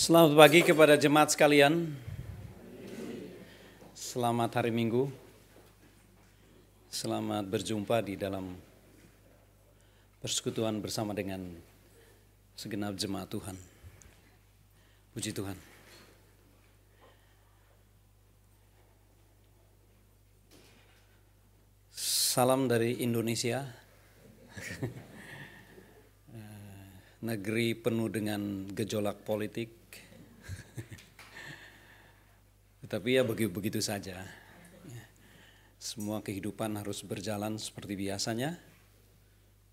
Selamat pagi kepada jemaat sekalian. Selamat hari Minggu. Selamat berjumpa di dalam persekutuan bersama dengan segenap jemaat Tuhan. Puji Tuhan. Salam dari Indonesia. Negeri penuh dengan gejolak politik. Tetapi ya begitu saja. Semua kehidupan harus berjalan seperti biasanya.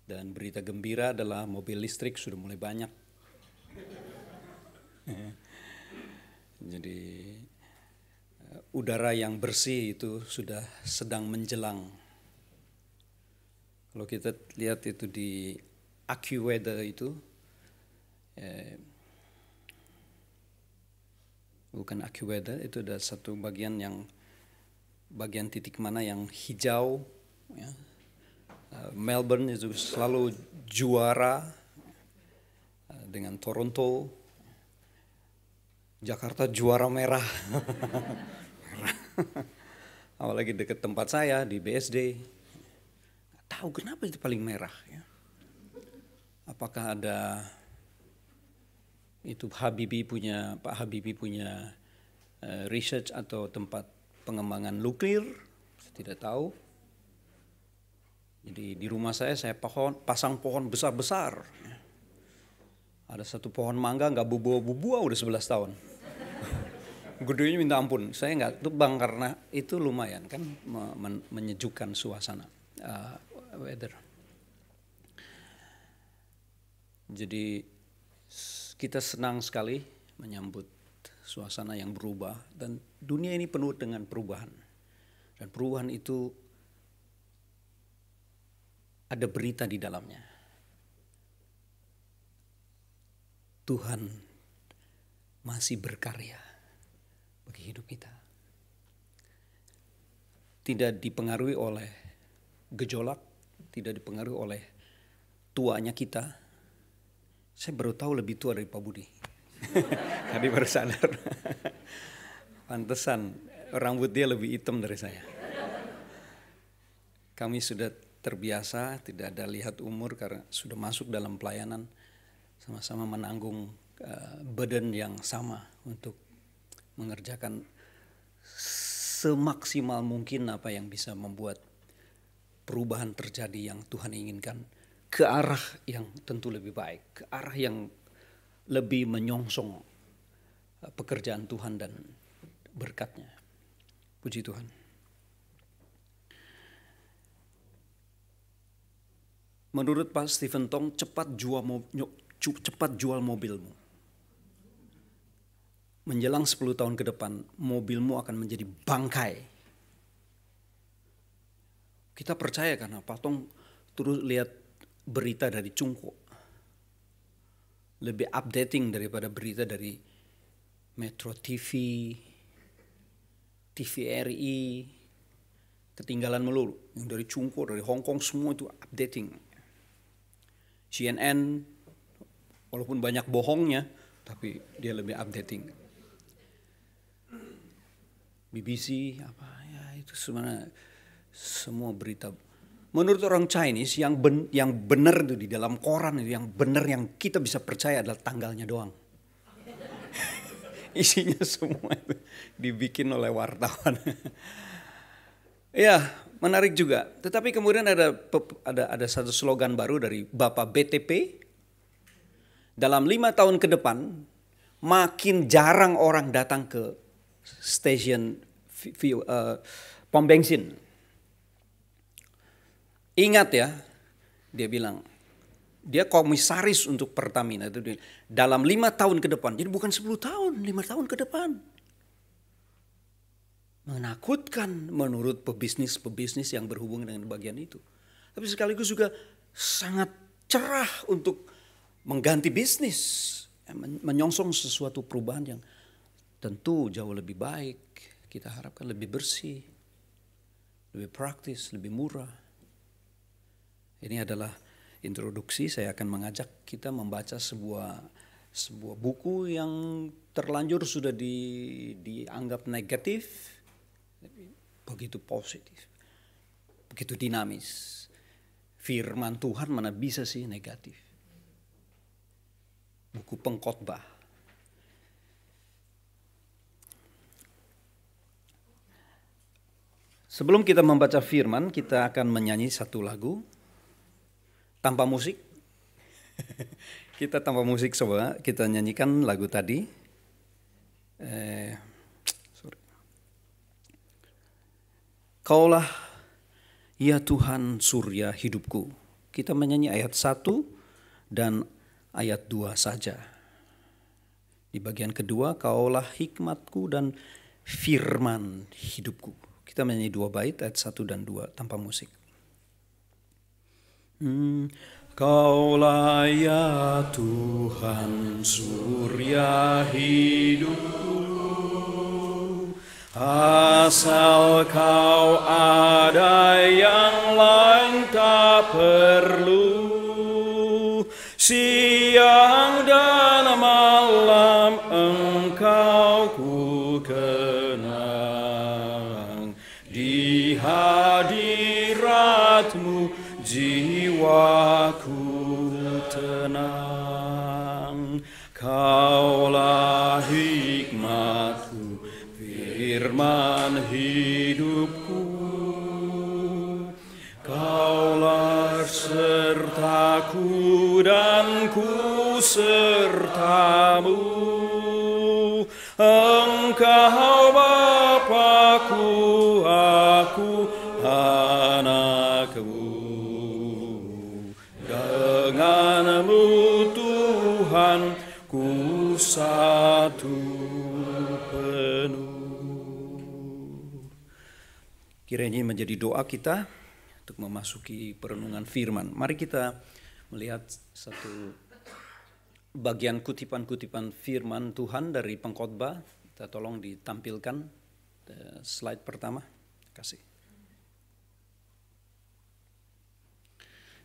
Dan berita gembira adalah mobil listrik sudah mulai banyak. Jadi udara yang bersih itu sudah sedang menjelang. Kalau kita lihat itu di AccuWeather itu, bukan AccuWeather, itu ada satu bagian titik mana yang hijau, ya. Melbourne itu selalu juara dengan Toronto. Jakarta juara merah. Apalagi dekat tempat saya di BSD. Nggak tahu kenapa itu paling merah, ya. Apakah ada itu Pak Habibie punya research atau tempat pengembangan nuklir? Saya tidak tahu. Jadi di rumah saya pasang pohon besar-besar. Ada satu pohon mangga nggak bubuh-bubuh udah 11 tahun. Gedenya minta ampun. Saya nggak tebang karena itu lumayan kan menyejukkan suasana weather. Jadi kita senang sekali menyambut suasana yang berubah dan dunia ini penuh dengan perubahan. Dan perubahan itu ada berita di dalamnya. Tuhan masih berkarya bagi hidup kita. Tidak dipengaruhi oleh gejolak, tidak dipengaruhi oleh tuanya kita. Saya baru tahu lebih tua dari Pak Budi. Tadi baru sadar. Pantesan rambut dia lebih hitam dari saya. Kami sudah terbiasa, tidak ada lihat umur karena sudah masuk dalam pelayanan. Sama-sama menanggung beban yang sama untuk mengerjakan semaksimal mungkin apa yang bisa membuat perubahan terjadi yang Tuhan inginkan. Ke arah yang tentu lebih baik, ke arah yang lebih menyongsong pekerjaan Tuhan dan berkat-Nya. Puji Tuhan. Menurut Pak Stephen Tong, cepat jual mobilmu. Menjelang 10 tahun ke depan, mobilmu akan menjadi bangkai. Kita percaya karena Pak Tong terus lihat berita dari Cungko. Lebih updating daripada berita dari Metro TV, TVRI, ketinggalan melulu. Yang dari Cungko, dari Hong Kong semua itu updating. CNN, walaupun banyak bohongnya, tapi dia lebih updating. BBC, itu semua berita. Menurut orang Chinese yang benar itu di dalam koran itu yang benar yang kita bisa percaya adalah tanggalnya doang. Isinya semua itu dibikin oleh wartawan. Ya, menarik juga. Tetapi kemudian ada satu slogan baru dari Bapak BTP. Dalam 5 tahun ke depan makin jarang orang datang ke stasiun pom bensin. Ingat ya, dia bilang, dia komisaris untuk Pertamina. Itu dalam 5 tahun ke depan, jadi bukan 10 tahun, 5 tahun ke depan. Menakutkan menurut pebisnis yang berhubungan dengan bagian itu. Tapi sekaligus juga sangat cerah untuk mengganti bisnis. Menyongsong sesuatu perubahan yang tentu jauh lebih baik. Kita harapkan lebih bersih, lebih praktis, lebih murah. Ini adalah introduksi. Saya akan mengajak kita membaca sebuah sebuah buku yang terlanjur sudah dianggap negatif, begitu positif, begitu dinamis. Firman Tuhan mana bisa sih negatif? Buku Pengkhotbah. Sebelum kita membaca firman, kita akan menyanyi satu lagu tanpa musik. Kita tanpa musik coba, kita nyanyikan lagu tadi. Kaulah ya Tuhan surya hidupku. Kita menyanyi ayat 1 dan ayat 2 saja. Di bagian kedua, kaulah hikmatku dan firman hidupku. Kita menyanyi 2 bait, ayat 1 dan 2 tanpa musik. Kaulah ya Tuhan surya hidupku, asal kau ada yang lain tak perlu. Siang dan malam engkau ku kenang, di hadiratmu jiwaku tenang. Kaulah hikmatku, firman hidupku, kaulah sertaku dan ku sertamu. Engkau Bapa-Ku, aku anakmu. Denganmu Tuhan ku satu penuh. Kiranya menjadi doa kita untuk memasuki perenungan firman. Mari kita melihat satu bagian kutipan-kutipan firman Tuhan dari Pengkhotbah. Kita tolong ditampilkan slide pertama. Kasih.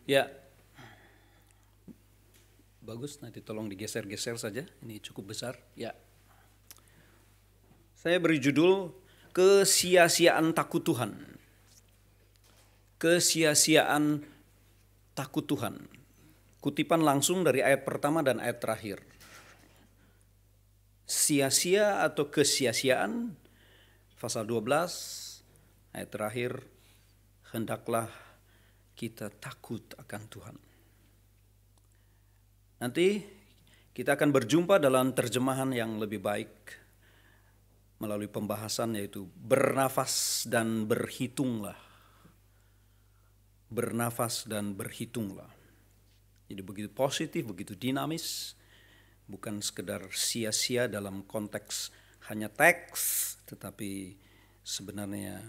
Ya, bagus, nanti tolong digeser-geser saja. Ini cukup besar. Ya. Saya beri judul kesia-siaan takut Tuhan. Kesia-siaan takut Tuhan. Kutipan langsung dari ayat pertama dan ayat terakhir. Sia-sia atau kesia-siaan, pasal 12, ayat terakhir, hendaklah kita takut akan Tuhan. Nanti kita akan berjumpa dalam terjemahan yang lebih baik melalui pembahasan yaitu bernafas dan berhitunglah. Bernafas dan berhitunglah. Jadi begitu positif, begitu dinamis, bukan sekedar sia-sia dalam konteks hanya teks, tetapi sebenarnya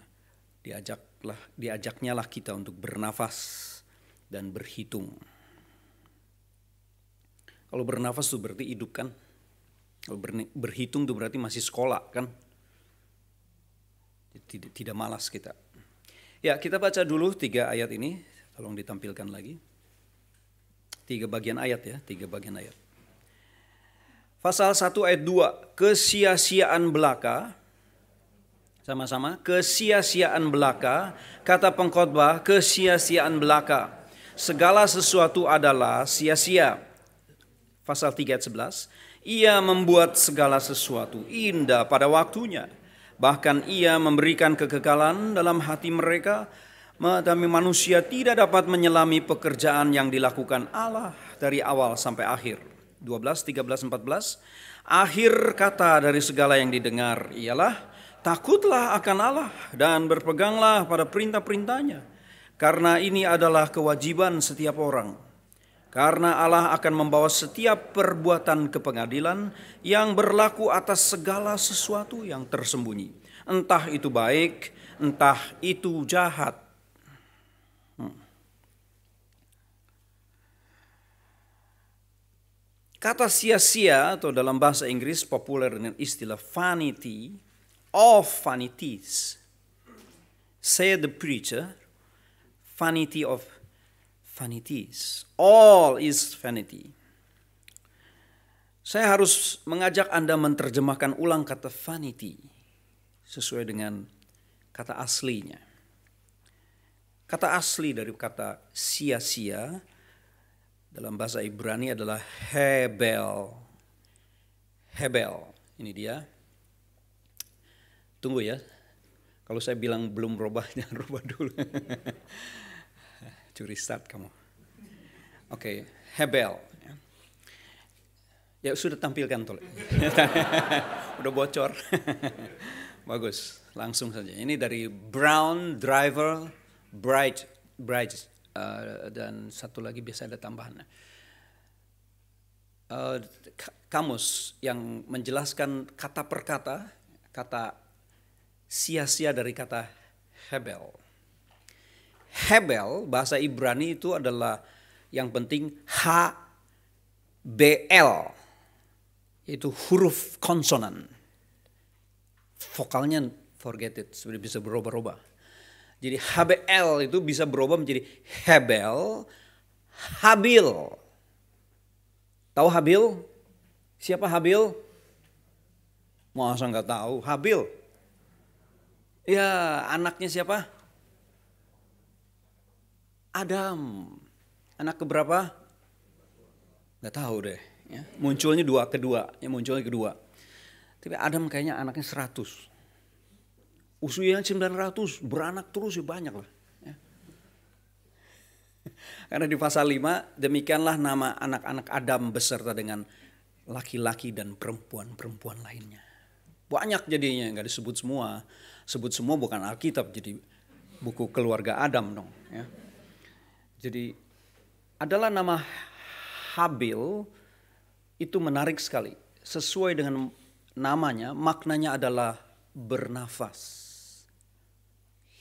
diajaknya lah kita untuk bernafas dan berhitung. Kalau bernafas itu berarti hidup kan, kalau berhitung itu berarti masih sekolah kan, tidak malas kita. Ya, kita baca dulu 3 ayat ini, tolong ditampilkan lagi. 3 bagian ayat ya, 3 bagian ayat. Pasal 1 ayat 2, kesia-siaan belaka. Sama-sama, kesia-siaan belaka. Kata Pengkhotbah, kesia-siaan belaka. Segala sesuatu adalah sia-sia. Pasal 3 ayat 11, ia membuat segala sesuatu indah pada waktunya. Bahkan ia memberikan kekekalan dalam hati mereka, tetapi manusia tidak dapat menyelami pekerjaan yang dilakukan Allah dari awal sampai akhir. 12, 13, 14. Akhir kata dari segala yang didengar ialah, takutlah akan Allah dan berpeganglah pada perintah-perintahnya. Karena ini adalah kewajiban setiap orang. Karena Allah akan membawa setiap perbuatan ke pengadilan yang berlaku atas segala sesuatu yang tersembunyi. Entah itu baik, entah itu jahat. Kata sia-sia atau dalam bahasa Inggris populer dengan istilah vanity, of vanities. Said the preacher, vanity of vanities. All is vanity. Saya harus mengajak Anda menerjemahkan ulang kata vanity sesuai dengan kata aslinya. Kata asli dari kata sia-sia dalam bahasa Ibrani adalah hebel. Hebel, ini dia. Tunggu ya, kalau saya bilang belum berubah, jangan rubah dulu. Curi start kamu. Oke, hebel. Ya sudah tampilkan tuh. Udah bocor. Bagus, langsung saja. Ini dari Brown, Driver, Bright, dan satu lagi biasa ada tambahan. Kamus yang menjelaskan kata per kata, kata sia-sia dari kata hebel. Hebel bahasa Ibrani itu adalah yang penting HBL. Itu huruf konsonan. Vokalnya forget it, sudah bisa berubah-ubah. Jadi HBL itu bisa berubah menjadi hebel, habil. Tahu Habil? Siapa Habil? Masa nggak tahu? Habil. Ya, anaknya siapa? Adam. Anak keberapa? Nggak tahu deh. Ya, munculnya munculnya kedua. Tapi Adam kayaknya anaknya 100. Usianya 900, beranak terus ya banyak lah. Ya. Karena di pasal 5, demikianlah nama anak-anak Adam beserta dengan laki-laki dan perempuan-perempuan lainnya. Banyak jadinya, nggak disebut semua. Sebut semua bukan Alkitab, jadi buku keluarga Adam dong. Ya. Jadi adalah nama Habil. Itu menarik sekali. Sesuai dengan namanya, maknanya adalah bernafas,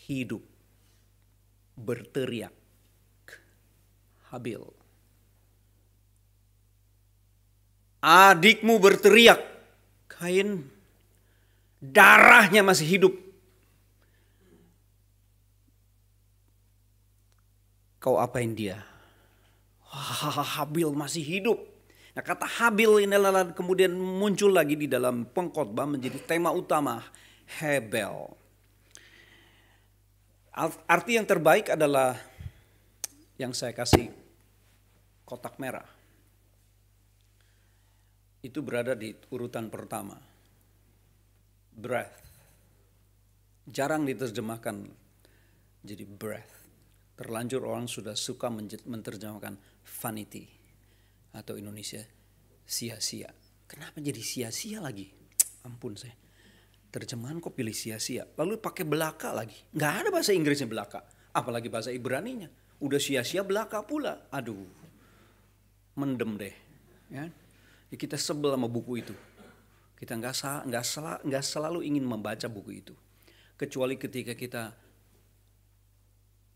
hidup, berteriak. Habil. Adikmu berteriak, Kain, darahnya masih hidup. Kau apain dia? Habil masih hidup. Nah, kata Habil ini kemudian muncul lagi di dalam pengkhotbah menjadi tema utama, hebel. Arti yang terbaik adalah yang saya kasih kotak merah. Itu berada di urutan pertama. Breath. Jarang diterjemahkan jadi breath. Terlanjur orang sudah suka menerjemahkan vanity. Atau Indonesia sia-sia. Kenapa jadi sia-sia lagi? Ampun saya. Terjemahan kok pilih sia-sia. Lalu pakai belaka lagi. Nggak ada bahasa Inggrisnya belaka. Apalagi bahasa Ibraninya. Udah sia-sia belaka pula. Aduh. Mendem deh. Ya. Kita sebel sama buku itu. Kita nggak selalu ingin membaca buku itu. Kecuali ketika kita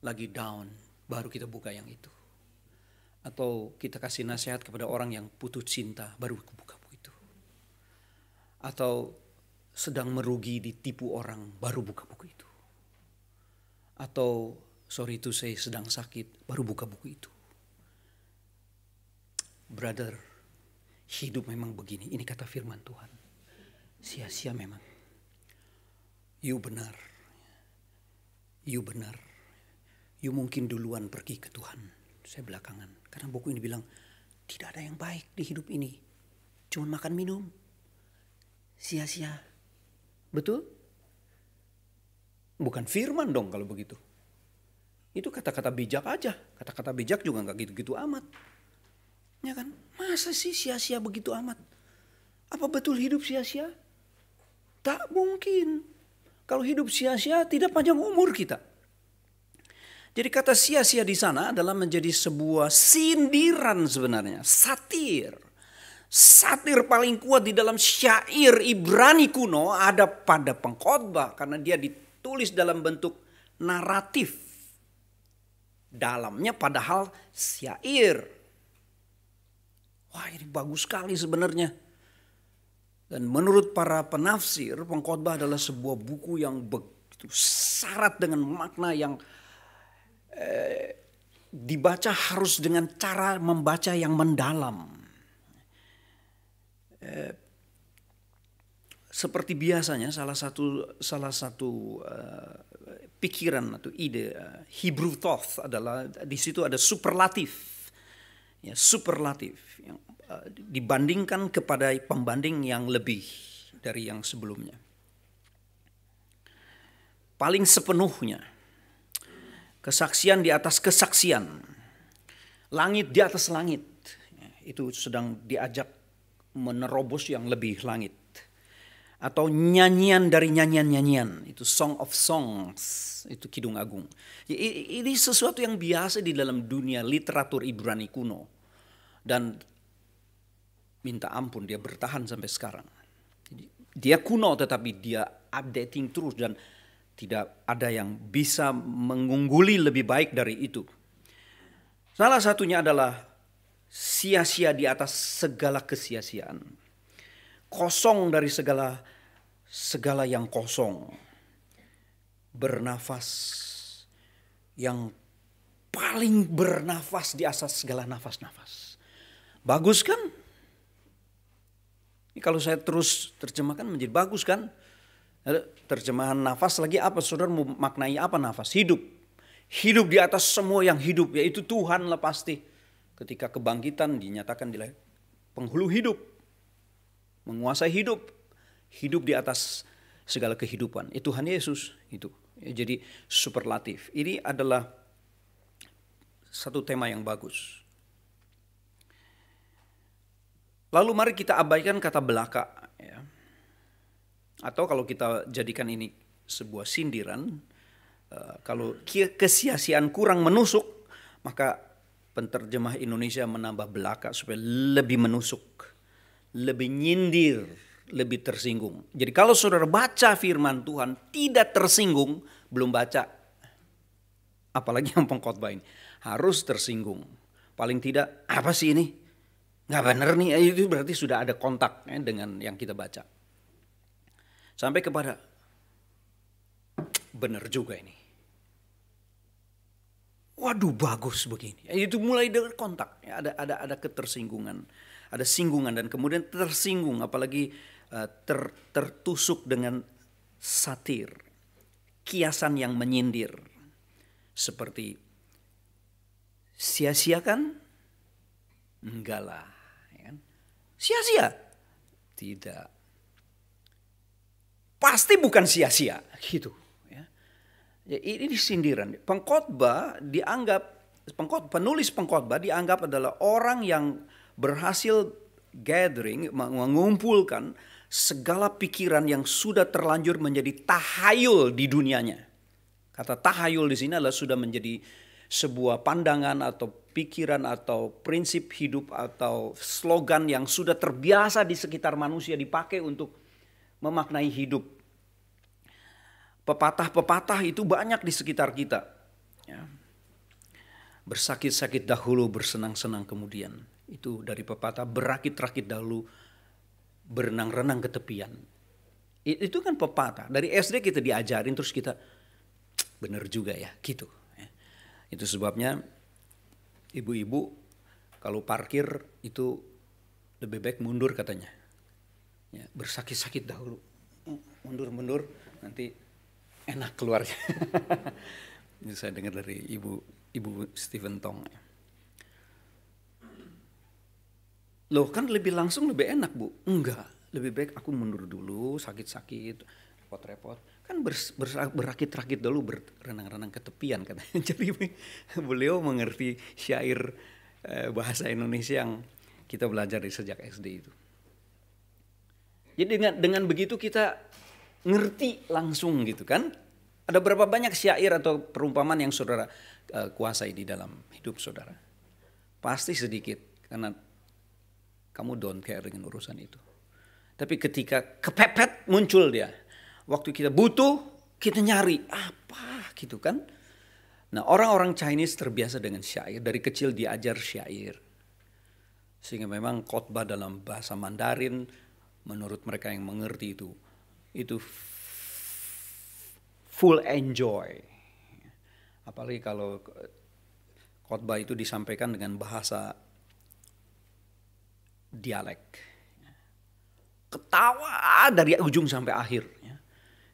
lagi down. Baru kita buka yang itu. Atau kita kasih nasihat kepada orang yang putus cinta, baru buka buku itu. Atau sedang merugi, ditipu orang, baru buka buku itu. Atau sorry to say sedang sakit, baru buka buku itu. Brother, hidup memang begini, ini kata firman Tuhan. Sia-sia memang. You benar. You benar. You mungkin duluan pergi ke Tuhan. Saya belakangan. Karena buku ini bilang, tidak ada yang baik di hidup ini. Cuma makan minum. Sia-sia. Betul? Bukan firman dong kalau begitu. Itu kata-kata bijak aja. Kata-kata bijak juga gak gitu-gitu amat. Ya kan? Masa sih sia-sia begitu amat? Apa betul hidup sia-sia? Tak mungkin. Kalau hidup sia-sia tidak panjang umur kita. Jadi kata sia-sia di sana adalah menjadi sebuah sindiran sebenarnya, satir. Satir paling kuat di dalam syair Ibrani kuno ada pada pengkhotbah karena dia ditulis dalam bentuk naratif. Dalamnya padahal syair. Wah, ini bagus sekali sebenarnya. Dan menurut para penafsir, pengkhotbah adalah sebuah buku yang begitu syarat dengan makna yang dibaca harus dengan cara membaca yang mendalam. seperti biasanya salah satu pikiran atau ide Hebrew thought adalah di situ ada superlatif. Ya, superlatif yang dibandingkan kepada pembanding yang lebih dari yang sebelumnya. Paling sepenuhnya, kesaksian di atas kesaksian, langit di atas langit, itu sedang diajak menerobos yang lebih langit. Atau nyanyian dari nyanyian-nyanyian, itu Song of Songs, itu Kidung Agung. Ini sesuatu yang biasa di dalam dunia literatur Ibrani kuno. Dan minta ampun dia bertahan sampai sekarang. Dia kuno tetapi dia updating terus dan tidak ada yang bisa mengungguli lebih baik dari itu. Salah satunya adalah sia-sia di atas segala kesia-siaan. Kosong dari segala yang kosong. Bernafas yang paling bernafas di atas segala nafas-nafas. Bagus kan? Ini kalau saya terus terjemahkan menjadi bagus kan? Terjemahan nafas lagi apa? Saudara mau maknai apa nafas? Hidup. Hidup di atas semua yang hidup, yaitu Tuhan lah pasti. Ketika kebangkitan dinyatakan di penghulu hidup. Menguasai hidup. Hidup di atas segala kehidupan. Itu Tuhan Yesus. Itu. Jadi superlatif. Ini adalah satu tema yang bagus. Lalu mari kita abaikan kata belaka. Ya. Atau kalau kita jadikan ini sebuah sindiran. Kalau kesia-siaan kurang menusuk, maka penterjemah Indonesia menambah belaka supaya lebih menusuk. Lebih nyindir, lebih tersinggung. Jadi kalau saudara baca firman Tuhan tidak tersinggung, belum baca. Apalagi yang pengkhotbah ini. Harus tersinggung. Paling tidak, apa sih ini? Nggak benar nih, itu berarti sudah ada kontak dengan yang kita baca. Sampai kepada, benar juga ini. Waduh bagus begini. Itu mulai dari kontak, ada ketersinggungan. Ada singgungan dan kemudian tersinggung, apalagi tertusuk dengan satir. Kiasan yang menyindir. Seperti, sia-siakan? Enggak lah. Sia-sia? Tidak. Pasti bukan sia-sia. Gitu. Ya, ini sindiran. Penulis pengkhotbah dianggap adalah orang yang berhasil gathering, mengumpulkan segala pikiran yang sudah terlanjur menjadi tahayul di dunianya. Kata tahayul di sini adalah sudah menjadi sebuah pandangan atau pikiran atau prinsip hidup atau slogan yang sudah terbiasa di sekitar manusia dipakai untuk memaknai hidup. Pepatah-pepatah itu banyak di sekitar kita. Ya. Bersakit-sakit dahulu, bersenang-senang kemudian. Itu dari pepatah, berakit-rakit dahulu, berenang-renang ke tepian. Itu kan pepatah. Dari SD kita diajarin terus kita, benar juga ya gitu. Itu sebabnya ibu-ibu kalau parkir itu lebih baik mundur katanya. Ya, bersakit-sakit dahulu. Mundur-mundur nanti enak keluarnya. Ini saya dengar dari ibu Stephen Tong. Loh kan lebih langsung lebih enak Bu. Enggak, lebih baik aku mundur dulu, sakit-sakit, repot-repot. Kan berakit-rakit dulu, berenang-renang ke tepian katanya. Jadi beliau mengerti syair bahasa Indonesia yang kita belajar dari sejak SD itu. Jadi dengan begitu kita ngerti langsung gitu kan. Ada berapa banyak syair atau perumpamaan yang saudara kuasai di dalam hidup saudara? Pasti sedikit karena kamu don't care dengan urusan itu. Tapi ketika kepepet muncul dia. Waktu kita butuh, kita nyari apa gitu kan. Nah orang-orang Chinese terbiasa dengan syair. Dari kecil diajar syair. Sehingga memang khotbah dalam bahasa Mandarin menurut mereka yang mengerti itu full enjoy. Apalagi kalau khotbah itu disampaikan dengan bahasa dialek. Ketawa dari ujung sampai akhir. Ya.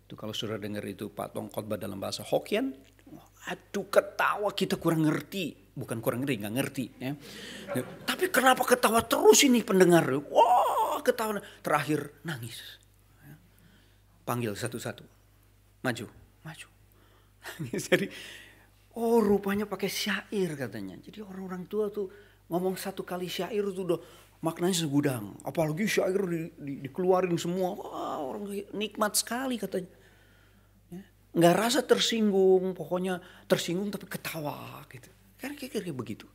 Itu kalau sudah dengar itu Pak Tong khotbah dalam bahasa Hokkien, aduh ketawa kita kurang ngerti. Bukan kurang ngerti, nggak ngerti. Ya. Tapi kenapa ketawa terus ini pendengar? Wah ketawa. Terakhir nangis. Ya. Panggil satu-satu. Maju, maju. Nangis. Jadi, oh rupanya pakai syair katanya. Jadi orang-orang tua tuh ngomong satu kali syair tuh udah maknanya segudang. Apalagi syair dikeluarin semua. Wah orang nikmat sekali katanya. Nggak rasa tersinggung, pokoknya tersinggung tapi ketawa gitu. Kan kira-kira begitu.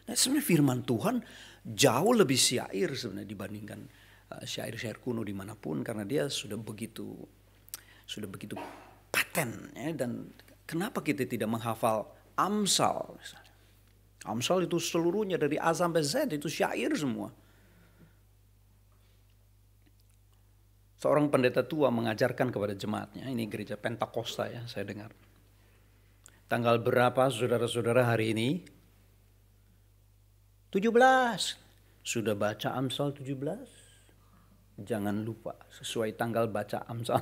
Nah sebenarnya firman Tuhan jauh lebih syair sebenarnya dibandingkan syair-syair kuno dimanapun. Karena dia sudah begitu paten. Ya, dan kenapa kita tidak menghafal Amsal misalnya. Amsal itu seluruhnya dari A sampai Z itu syair semua. Seorang pendeta tua mengajarkan kepada jemaatnya, ini gereja Pentakosta ya saya dengar. Tanggal berapa saudara-saudara hari ini? 17. Sudah baca Amsal 17? Jangan lupa sesuai tanggal baca Amsal.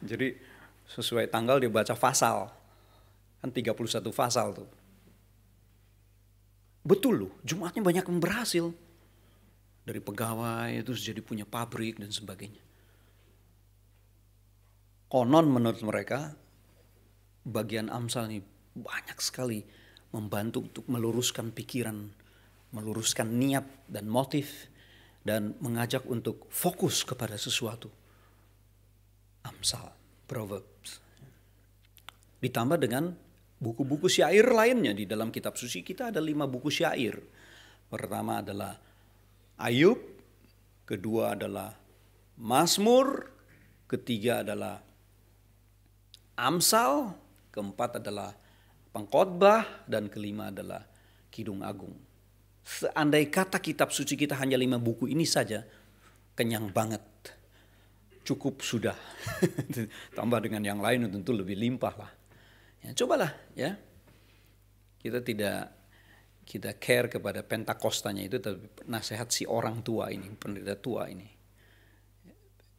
Jadi sesuai tanggal dia baca pasal. Kan 31 pasal tuh. Betul loh, jemaatnya banyak yang berhasil. Dari pegawai itu jadi punya pabrik dan sebagainya. Konon menurut mereka bagian Amsal ini banyak sekali membantu untuk meluruskan pikiran, meluruskan niat dan motif dan mengajak untuk fokus kepada sesuatu. Amsal, Proverbs. Ditambah dengan buku-buku syair lainnya di dalam kitab suci kita ada 5 buku syair. Pertama adalah Ayub, kedua adalah Mazmur, ketiga adalah Amsal, keempat adalah Pengkhotbah, dan kelima adalah Kidung Agung. Seandai kata kitab suci kita hanya 5 buku ini saja, kenyang banget. Cukup sudah. Tambah dengan yang lain tentu lebih limpah lah. Ya, cobalah ya. Kita care kepada Pentakostanya itu, tapi nasihat si orang tua ini, pendeta tua ini.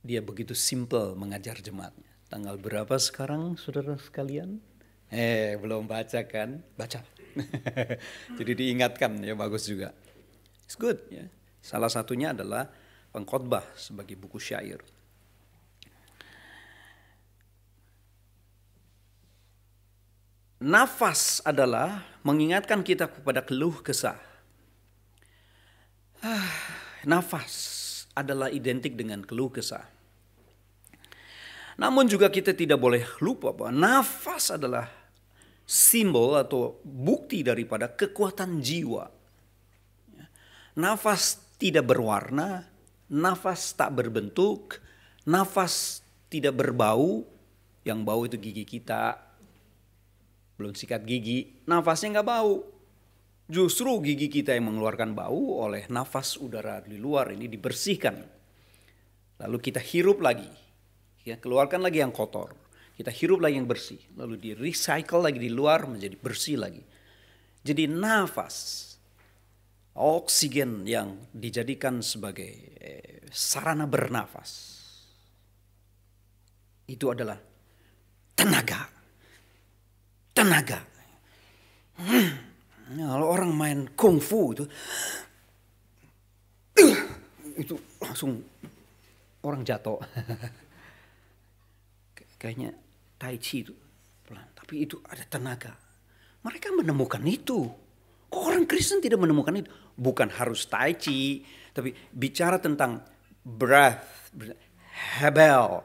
Dia begitu simple mengajar jemaatnya. Tanggal berapa sekarang saudara sekalian? Belum baca kan? Baca. Jadi diingatkan ya, bagus juga. It's good ya. Salah satunya adalah Pengkhotbah sebagai buku syair. Nafas adalah mengingatkan kita kepada keluh kesah. Nafas adalah identik dengan keluh kesah. Namun juga kita tidak boleh lupa bahwa nafas adalah simbol atau bukti daripada kekuatan jiwa. Nafas tidak berwarna, nafas tak berbentuk, nafas tidak berbau. Yang bau itu gigi kita. Belum sikat gigi, nafasnya nggak bau. Justru gigi kita yang mengeluarkan bau oleh nafas udara di luar ini dibersihkan. Lalu kita hirup lagi, ya, keluarkan lagi yang kotor. Kita hirup lagi yang bersih, lalu di recycle lagi di luar menjadi bersih lagi. Jadi nafas, oksigen yang dijadikan sebagai sarana bernafas, itu adalah tenaga. Tenaga. Kalau orang main kungfu itu langsung orang jatuh. Kayaknya tai chi itu pelan, tapi itu ada tenaga. Mereka menemukan itu. Kok orang Kristen tidak menemukan itu? Bukan harus tai chi, tapi bicara tentang breath, hebel,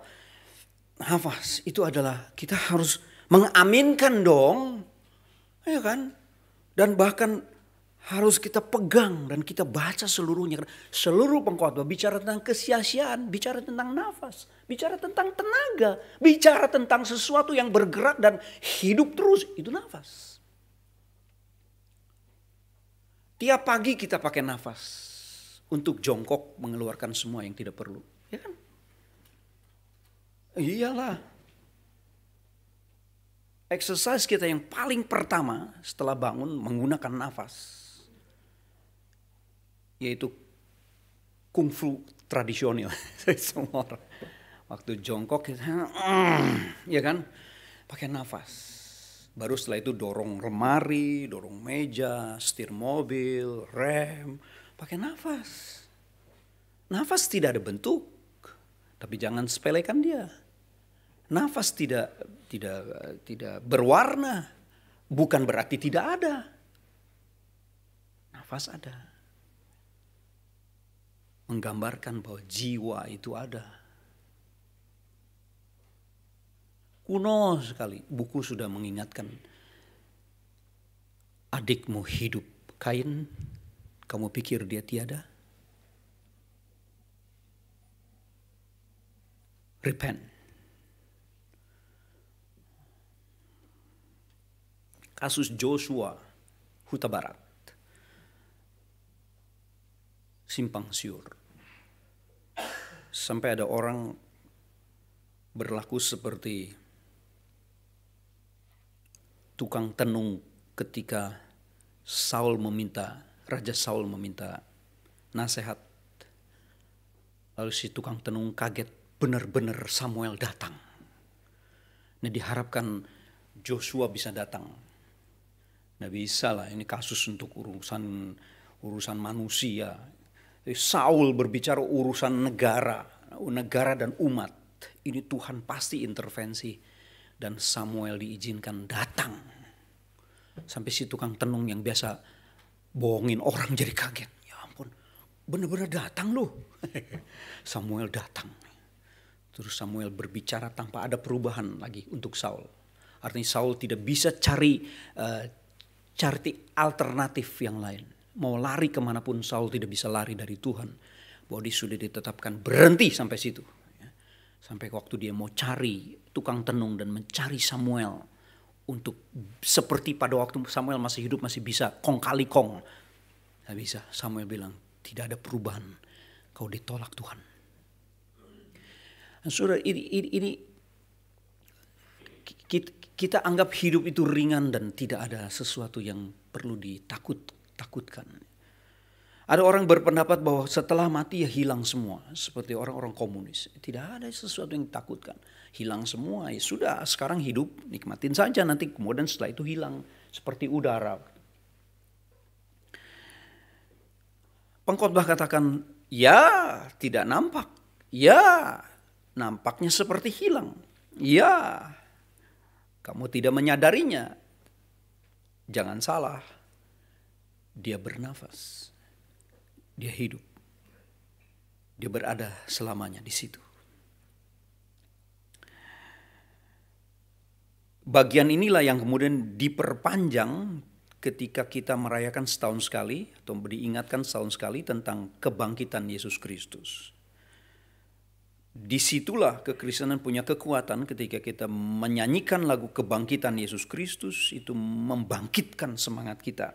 nafas, itu adalah kita harus mengaminkan dong, ya kan? Dan bahkan harus kita pegang dan kita baca seluruhnya. Seluruh pengkhotbah bicara tentang kesia-siaan, bicara tentang nafas, bicara tentang tenaga, bicara tentang sesuatu yang bergerak dan hidup terus, itu nafas. Tiap pagi kita pakai nafas untuk jongkok mengeluarkan semua yang tidak perlu, ya kan? Iyalah. Exercise kita yang paling pertama setelah bangun menggunakan nafas, yaitu kungfu tradisional. Semua orang waktu jongkok ya kan, pakai nafas. Baru setelah itu dorong lemari, dorong meja, setir mobil, rem, pakai nafas. Nafas tidak ada bentuk, tapi jangan sepelekan dia. Nafas tidak berwarna, bukan berarti tidak ada. Nafas ada. Menggambarkan bahwa jiwa itu ada. Kuno sekali, buku sudah mengingatkan. Adikmu hidup, Kain, kamu pikir dia tiada? Repent. Kasus Joshua, Huta Barat. Simpang siur. Sampai ada orang berlaku seperti tukang tenung ketika Raja Saul meminta nasihat. Lalu si tukang tenung kaget, benar-benar Samuel datang. Nah, diharapkan Joshua bisa datang. Nah, bisa lah, ini kasus untuk urusan manusia. Saul berbicara urusan negara dan umat. Ini Tuhan pasti intervensi. Dan Samuel diizinkan datang. Sampai si tukang tenung yang biasa bohongin orang jadi kaget. Ya ampun, benar-benar datang loh. Samuel datang. Terus Samuel berbicara tanpa ada perubahan lagi untuk Saul. Artinya Saul tidak bisa cari alternatif yang lain. Mau lari kemanapun Saul tidak bisa lari dari Tuhan. Bahwa dia sudah ditetapkan berhenti sampai situ. Sampai waktu dia mau cari tukang tenung dan mencari Samuel. Untuk seperti pada waktu Samuel masih hidup masih bisa kong kali kong. Gak bisa. Samuel bilang tidak ada perubahan. Kau ditolak Tuhan. Dan saudara, ini kita anggap hidup itu ringan dan tidak ada sesuatu yang perlu ditakutkan. Ada orang berpendapat bahwa setelah mati ya hilang semua. Seperti orang-orang komunis. Tidak ada sesuatu yang ditakutkan. Hilang semua, ya sudah sekarang hidup nikmatin saja, nanti kemudian setelah itu hilang. Seperti udara. Pengkhotbah katakan, ya tidak nampak. Ya nampaknya seperti hilang. Ya kamu tidak menyadarinya. Jangan salah. Dia bernafas. Dia hidup. Dia berada selamanya di situ. Bagian inilah yang kemudian diperpanjang ketika kita merayakan setahun sekali atau diingatkan setahun sekali tentang kebangkitan Yesus Kristus. Disitulah kekristenan punya kekuatan ketika kita menyanyikan lagu kebangkitan Yesus Kristus, itu membangkitkan semangat kita.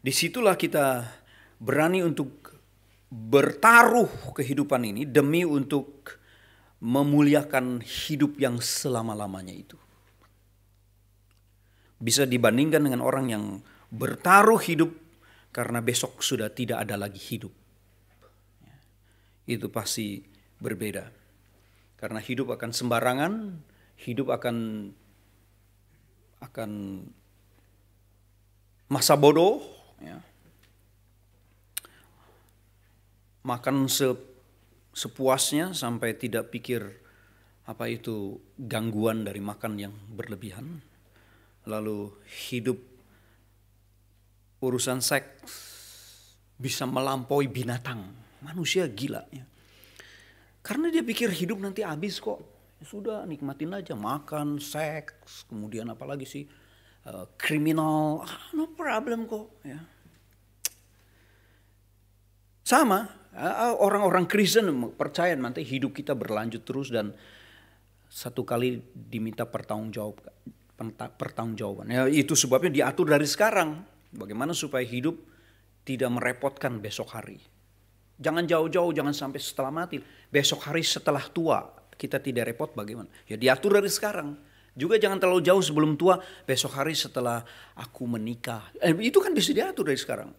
Disitulah kita berani untuk bertaruh kehidupan ini demi untuk memuliakan hidup yang selama-lamanya itu. Bisa dibandingkan dengan orang yang bertaruh hidup karena besok sudah tidak ada lagi hidup. Itu pasti berbeda. Karena hidup akan sembarangan, hidup akan masa bodoh, ya. Makan sepuasnya sampai tidak pikir apa itu gangguan dari makan yang berlebihan. Lalu hidup urusan seks bisa melampaui binatang. Manusia gila ya. Karena dia pikir hidup nanti habis kok. Ya sudah nikmatin aja, makan, seks, kemudian apalagi sih kriminal, no problem kok ya. Sama, orang-orang Kristen percaya nanti hidup kita berlanjut terus dan satu kali diminta pertanggungjawaban. Ya, itu sebabnya diatur dari sekarang. Bagaimana supaya hidup tidak merepotkan besok hari. Jangan jauh-jauh, jangan sampai setelah mati. Besok hari setelah tua kita tidak repot bagaimana? Ya diatur dari sekarang. Juga jangan terlalu jauh sebelum tua, besok hari setelah aku menikah. Itu kan bisa diatur dari sekarang.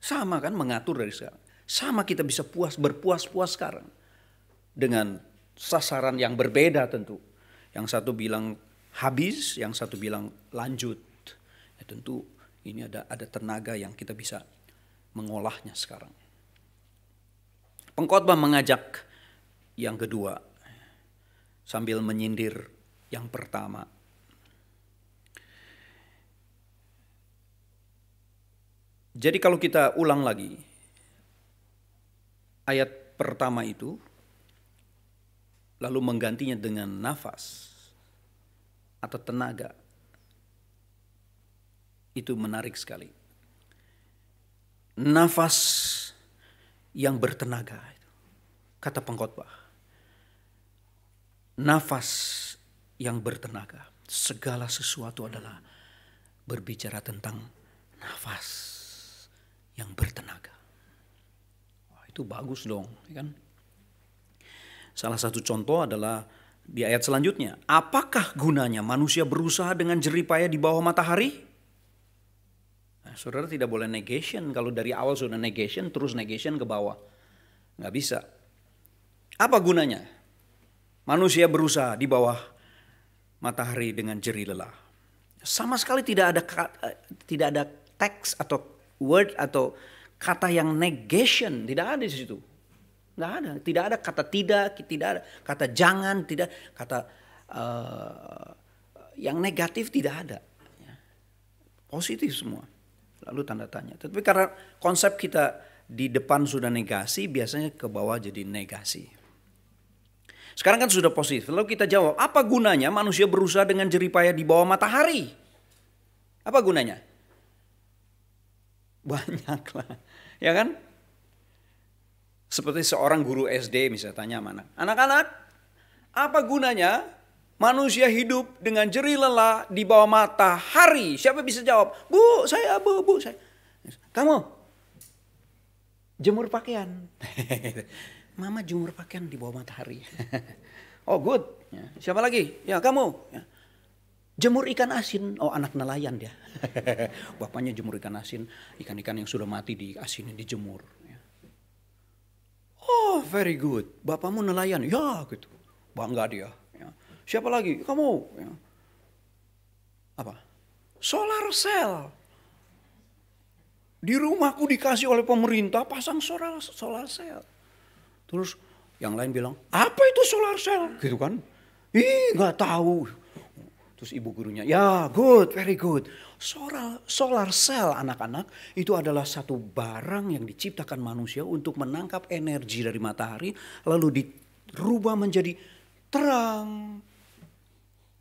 Sama kan mengatur dari sekarang. Sama kita bisa berpuas-puas sekarang. Dengan sasaran yang berbeda tentu. Yang satu bilang habis, yang satu bilang lanjut. Ya, tentu ini ada tenaga yang kita bisa mengolahnya sekarang. Pengkhotbah mengajak yang kedua sambil menyindir yang pertama. Jadi kalau kita ulang lagi ayat pertama itu, lalu menggantinya dengan nafas atau tenaga, itu menarik sekali. Nafas yang bertenaga, kata pengkhotbah. Nafas yang bertenaga. Segala sesuatu adalah berbicara tentang nafas yang bertenaga. Wah, itu bagus dong, kan? Salah satu contoh adalah di ayat selanjutnya. Apakah gunanya manusia berusaha dengan jeripaya di bawah matahari? Nah, saudara tidak boleh negation. Kalau dari awal sudah negation, terus negation ke bawah. Nggak bisa. Apa gunanya manusia berusaha di bawah matahari dengan jerih lelah? Sama sekali tidak ada teks atau word atau kata yang negation, tidak ada di situ. Nggak ada, tidak ada kata tidak ada kata jangan, tidak kata yang negatif tidak ada. Positif semua. Lalu tanda tanya. Tapi karena konsep kita di depan sudah negasi, biasanya ke bawah jadi negasi. Sekarang kan sudah positif. Lalu kita jawab, apa gunanya manusia berusaha dengan jeripaya di bawah matahari? Apa gunanya? Banyak lah, ya kan? Seperti seorang guru SD misalnya tanya sama anak-anak, apa gunanya manusia hidup dengan jerih lelah di bawah matahari? Siapa bisa jawab? Bu, saya. Kamu jemur pakaian. Mama jemur pakaian di bawah matahari. Oh good. Siapa lagi? Ya kamu. Jemur ikan asin. Oh anak nelayan dia. Bapaknya jemur ikan asin. Ikan-ikan yang sudah mati diasinin, dijemur. Oh very good. Bapakmu nelayan. Ya gitu. Bangga dia. Siapa lagi? Kamu. Apa? Solar cell. Di rumahku dikasih oleh pemerintah pasang solar cell. Terus yang lain bilang, apa itu solar cell? Gitu kan. Ih gak tahu. Terus ibu gurunya, ya good, very good. Solar cell anak-anak itu adalah satu barang yang diciptakan manusia untuk menangkap energi dari matahari. Lalu dirubah menjadi terang.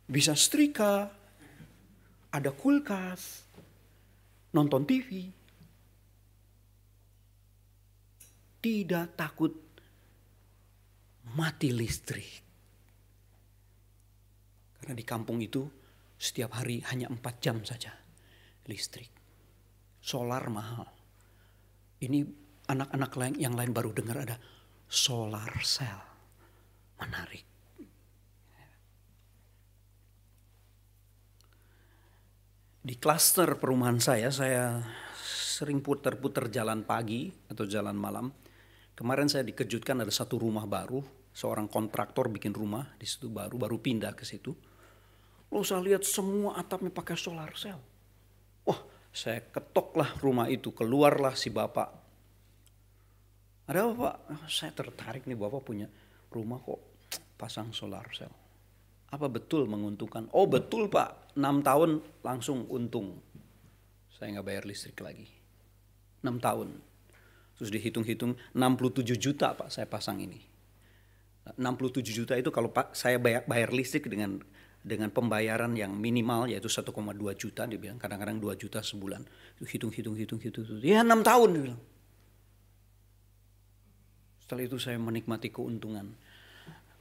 Bisa setrika. Ada kulkas. Nonton TV. Tidak takut mati listrik. Karena di kampung itu setiap hari hanya 4 jam saja listrik. Solar mahal. Ini anak-anak yang lain baru dengar ada solar cell. Menarik. Di klaster perumahan saya sering putar-putar jalan pagi atau jalan malam. Kemarin saya dikejutkan ada satu rumah baru. Seorang kontraktor bikin rumah di situ baru pindah ke situ. Lalu saya lihat semua atapnya pakai solar cell. Wah, saya ketoklah rumah itu, keluarlah si bapak. Ada apa pak? Saya tertarik nih bapak punya rumah kok pasang solar cell. Apa betul menguntungkan? Oh betul pak, 6 tahun langsung untung. Saya nggak bayar listrik lagi. 6 tahun. Terus dihitung-hitung 67 juta pak saya pasang ini. 67 juta itu kalau pak saya bayar listrik dengan pembayaran yang minimal yaitu 1,2 juta dia bilang, kadang-kadang 2 juta sebulan. Hitung. Ya 6 tahun dia bilang. Setelah itu saya menikmati keuntungan.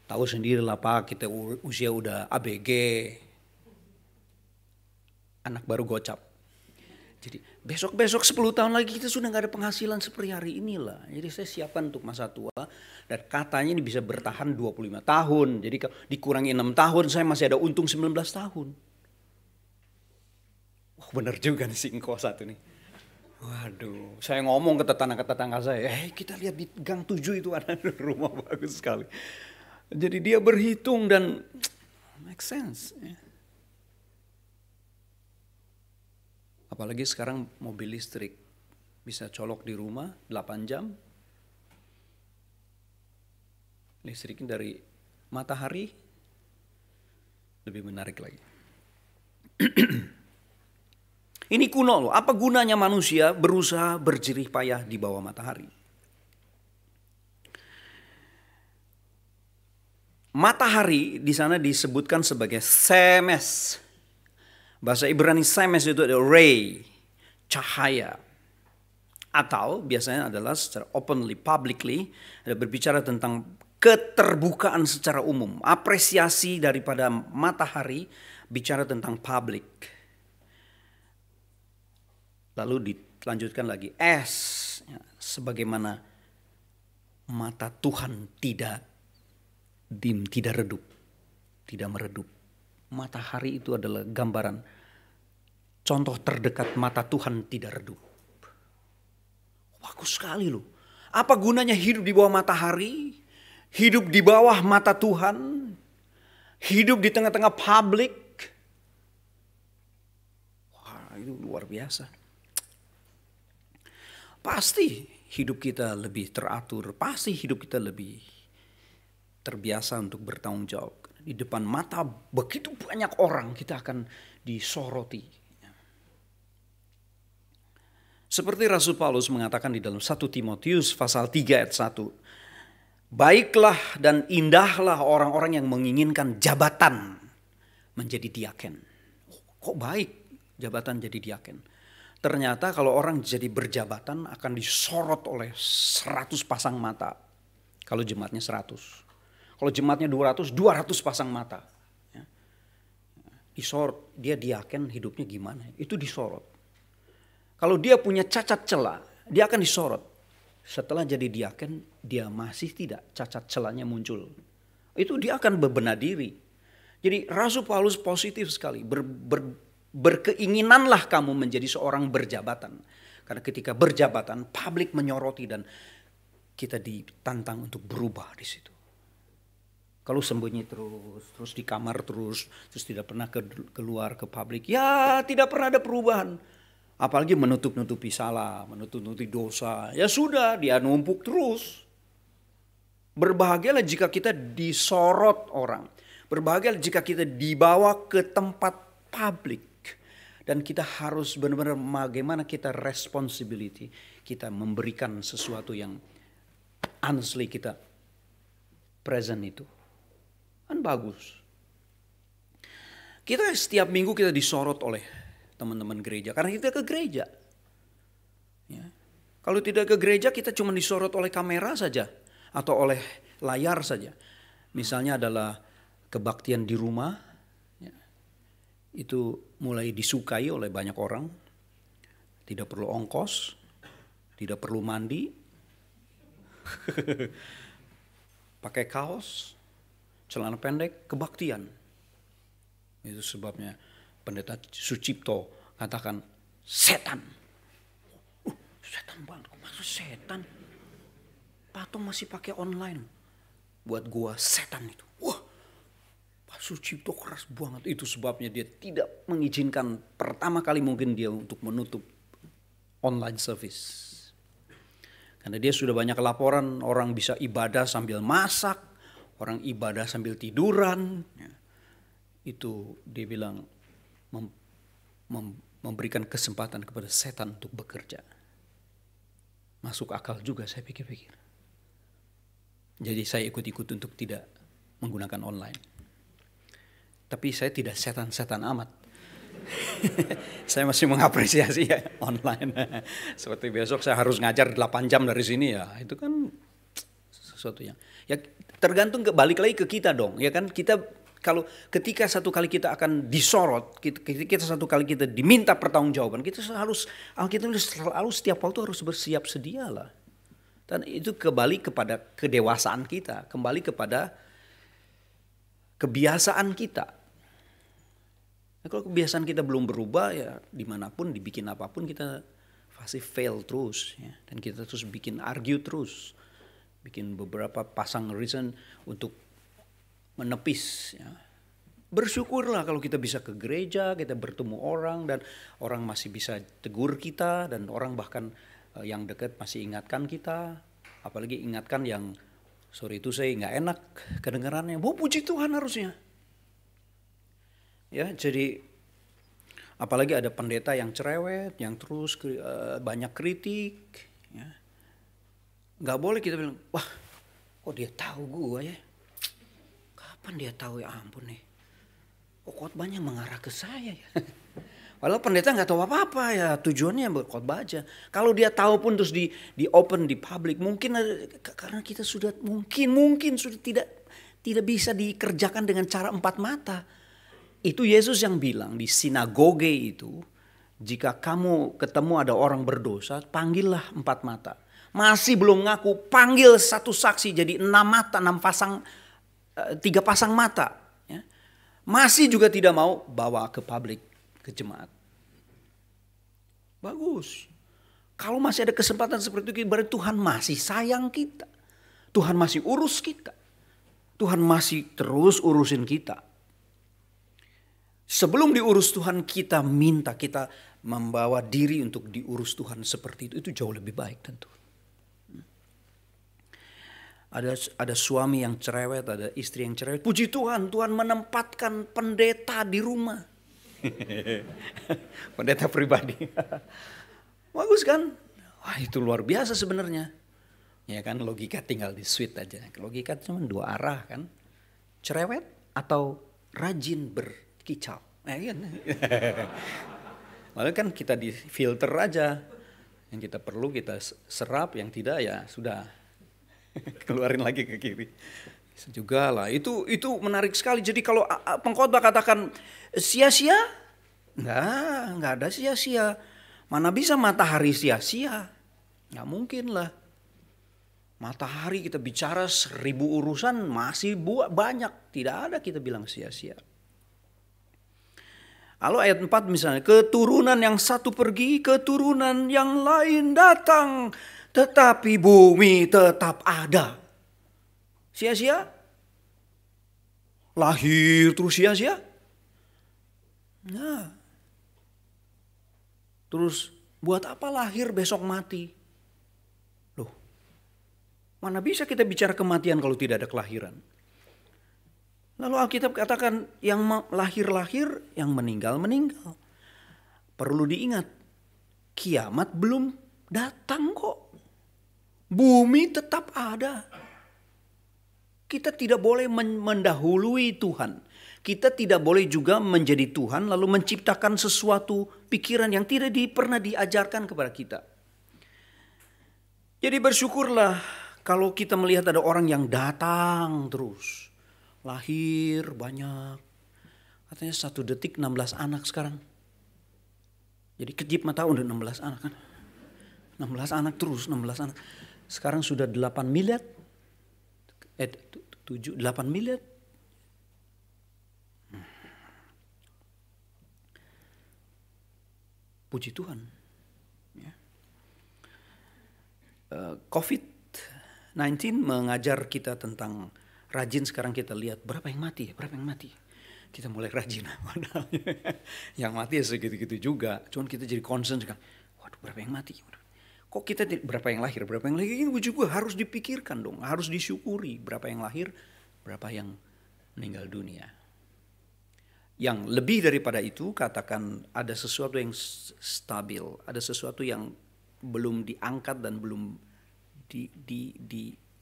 Tahu sendirilah pak, kita usia udah ABG. Anak baru gocap. Jadi besok 10 tahun lagi kita sudah gak ada penghasilan seperti hari inilah. Jadi saya siapkan untuk masa tua. Dan katanya ini bisa bertahan 25 tahun. Jadi kalau dikurangi 6 tahun saya masih ada untung 19 tahun. Wah benar juga nih si engkau satu nih. Waduh, saya ngomong ke tetangga saya, kita lihat di gang 7 itu ada rumah bagus sekali. Jadi dia berhitung dan make sense. Apalagi sekarang mobil listrik bisa colok di rumah 8 jam. Listriknya dari matahari lebih menarik lagi. Ini kuno loh, apa gunanya manusia berusaha berjerih payah di bawah matahari? Matahari di sana disebutkan sebagai semes. Bahasa Ibrani semes itu adalah ray, cahaya. Atau biasanya adalah secara openly, publicly, ada berbicara tentang keterbukaan secara umum. Apresiasi daripada matahari bicara tentang public. Lalu dilanjutkan lagi, ya, sebagaimana mata Tuhan tidak dim, tidak redup, tidak meredup. Matahari itu adalah gambaran contoh terdekat mata Tuhan tidak redup. Bagus sekali loh. Apa gunanya hidup di bawah matahari? Hidup di bawah mata Tuhan? Hidup di tengah-tengah publik? Wah, itu luar biasa. Pasti hidup kita lebih teratur, pasti hidup kita lebih terbiasa untuk bertanggung jawab. Di depan mata begitu banyak orang kita akan disoroti. Seperti Rasul Paulus mengatakan di dalam 1 Timotius pasal 3 ayat 1. Baiklah dan indahlah orang-orang yang menginginkan jabatan menjadi diaken. Kok baik jabatan jadi diaken? Ternyata kalau orang jadi berjabatan akan disorot oleh 100 pasang mata. Kalau jemaatnya 100. Kalau jemaatnya 200 pasang mata. Disorot, dia diaken hidupnya gimana? Itu disorot. Kalau dia punya cacat celah, dia akan disorot. Setelah jadi diaken, dia masih tidak cacat celahnya muncul. Itu dia akan berbenah diri. Jadi Rasul Paulus positif sekali. Berkeinginanlah kamu menjadi seorang berjabatan. Karena ketika berjabatan, publik menyoroti dan kita ditantang untuk berubah di situ. Kalau sembunyi terus di kamar terus tidak pernah keluar ke publik, ya tidak pernah ada perubahan. Apalagi menutup-nutupi salah, menutup-nutupi dosa. Ya sudah, dia numpuk terus. Berbahagialah jika kita disorot orang. Berbahagialah jika kita dibawa ke tempat publik. Dan kita harus benar-benar bagaimana kita responsibility. Kita memberikan sesuatu yang honestly kita present itu. Kan bagus. Kita setiap minggu kita disorot oleh teman-teman gereja. Karena kita ke gereja. Ya. Kalau tidak ke gereja kita cuma disorot oleh kamera saja. Atau oleh layar saja. Misalnya adalah kebaktian di rumah. Ya. Itu mulai disukai oleh banyak orang. Tidak perlu ongkos. Tidak perlu mandi. Pakai kaos. Celana pendek, kebaktian. Itu sebabnya Pendeta Sucipto katakan setan. Setan banget, maksud setan. Patung masih pakai online. Buat gua setan itu. Wah, Pak Sucipto keras banget. Itu sebabnya dia tidak mengizinkan pertama kali mungkin dia untuk menutup online service. Karena dia sudah banyak laporan orang bisa ibadah sambil masak. Orang ibadah sambil tiduran. Itu dia bilang memberikan kesempatan kepada setan untuk bekerja. Masuk akal juga saya pikir-pikir. Jadi saya ikut-ikut untuk tidak menggunakan online. Tapi saya tidak setan-setan amat. Saya masih mengapresiasi ya online. Seperti besok saya harus ngajar 8 jam dari sini ya. Itu kan sesuatu yang ya tergantung balik lagi ke kita dong. Ya kan kita kalau ketika satu kali kita akan disorot, kita satu kali kita diminta pertanggungjawaban, kita harus Alkitab selalu setiap waktu harus bersiap sedia lah. Dan itu kembali kepada kedewasaan kita, kembali kepada kebiasaan kita. Nah, kalau kebiasaan kita belum berubah ya dimanapun, dibikin apapun kita pasti fail terus ya. Dan kita terus bikin argue terus, bikin beberapa pasang reason untuk menepis ya. Bersyukurlah kalau kita bisa ke gereja, kita bertemu orang dan orang masih bisa tegur kita, dan orang bahkan yang dekat masih ingatkan kita, apalagi ingatkan yang sorry itu saya nggak enak kedengarannya. Puji Tuhan harusnya. Ya, jadi apalagi ada pendeta yang cerewet, yang terus banyak kritik, ya. Nggak boleh kita bilang, wah, kok dia tahu gua ya? Kapan dia tahu, ya ampun nih? Kok khotbahnya mengarah ke saya ya? Walau pendeta nggak tahu apa-apa ya, tujuannya berkhotbah aja. Kalau dia tahu pun terus di open di public, mungkin karena kita sudah mungkin sudah tidak bisa dikerjakan dengan cara empat mata. Itu Yesus yang bilang di sinagoge itu, jika kamu ketemu ada orang berdosa, panggillah empat mata. Masih belum ngaku, panggil satu saksi jadi 6 mata, 3 pasang mata. Masih juga tidak mau, bawa ke publik, ke jemaat. Bagus. Kalau masih ada kesempatan seperti itu, berarti Tuhan masih sayang kita. Tuhan masih urus kita. Tuhan masih terus urusin kita. Sebelum diurus Tuhan, kita minta, kita membawa diri untuk diurus Tuhan seperti itu. Itu jauh lebih baik tentu. Ada suami yang cerewet, ada istri yang cerewet. Puji Tuhan, Tuhan menempatkan pendeta di rumah. Pendeta pribadi. Bagus kan? Wah, itu luar biasa sebenarnya. Ya kan, logika tinggal di switch aja. Logika cuma 2 arah kan. Cerewet atau rajin berkicau. Ya kan? Lalu kan kita di filter aja. Yang kita perlu kita serap, yang tidak ya sudah. Keluarin lagi ke kiri. Bisa juga lah. Itu menarik sekali. Jadi kalau pengkhotbah katakan sia-sia, nggak ada sia-sia. Mana bisa matahari sia-sia? Nggak mungkin lah. Matahari kita bicara 1000 urusan masih banyak. Tidak ada kita bilang sia-sia. Lalu ayat 4 misalnya, keturunan yang satu pergi, keturunan yang lain datang. Tetapi bumi tetap ada. Sia-sia? Lahir terus sia-sia? Nah. Terus buat apa lahir besok mati? Loh. Mana bisa kita bicara kematian kalau tidak ada kelahiran? Lalu Alkitab katakan yang lahir-lahir, yang meninggal-meninggal. Perlu diingat, kiamat belum datang kok. Bumi tetap ada. Kita tidak boleh mendahului Tuhan. Kita tidak boleh juga menjadi Tuhan lalu menciptakan sesuatu pikiran yang tidak pernah diajarkan kepada kita. Jadi bersyukurlah kalau kita melihat ada orang yang datang terus. Lahir banyak. Katanya 1 detik 16 anak sekarang. Jadi kejip mata udah 16 anak kan. 16 anak terus, 16 anak. Sekarang sudah 8 miliar. 8 miliar. Puji Tuhan. Ya. COVID-19 mengajar kita tentang rajin. Sekarang kita lihat berapa yang mati. Kita mulai rajin. Yang mati ya segitu-gitu juga. Cuman kita jadi concern sekarang. Waduh, berapa yang mati? Kok kita berapa yang lahir? Ini juga harus dipikirkan dong. Harus disyukuri. Berapa yang lahir, berapa yang meninggal dunia. Yang lebih daripada itu, katakan ada sesuatu yang stabil. Ada sesuatu yang belum diangkat dan belum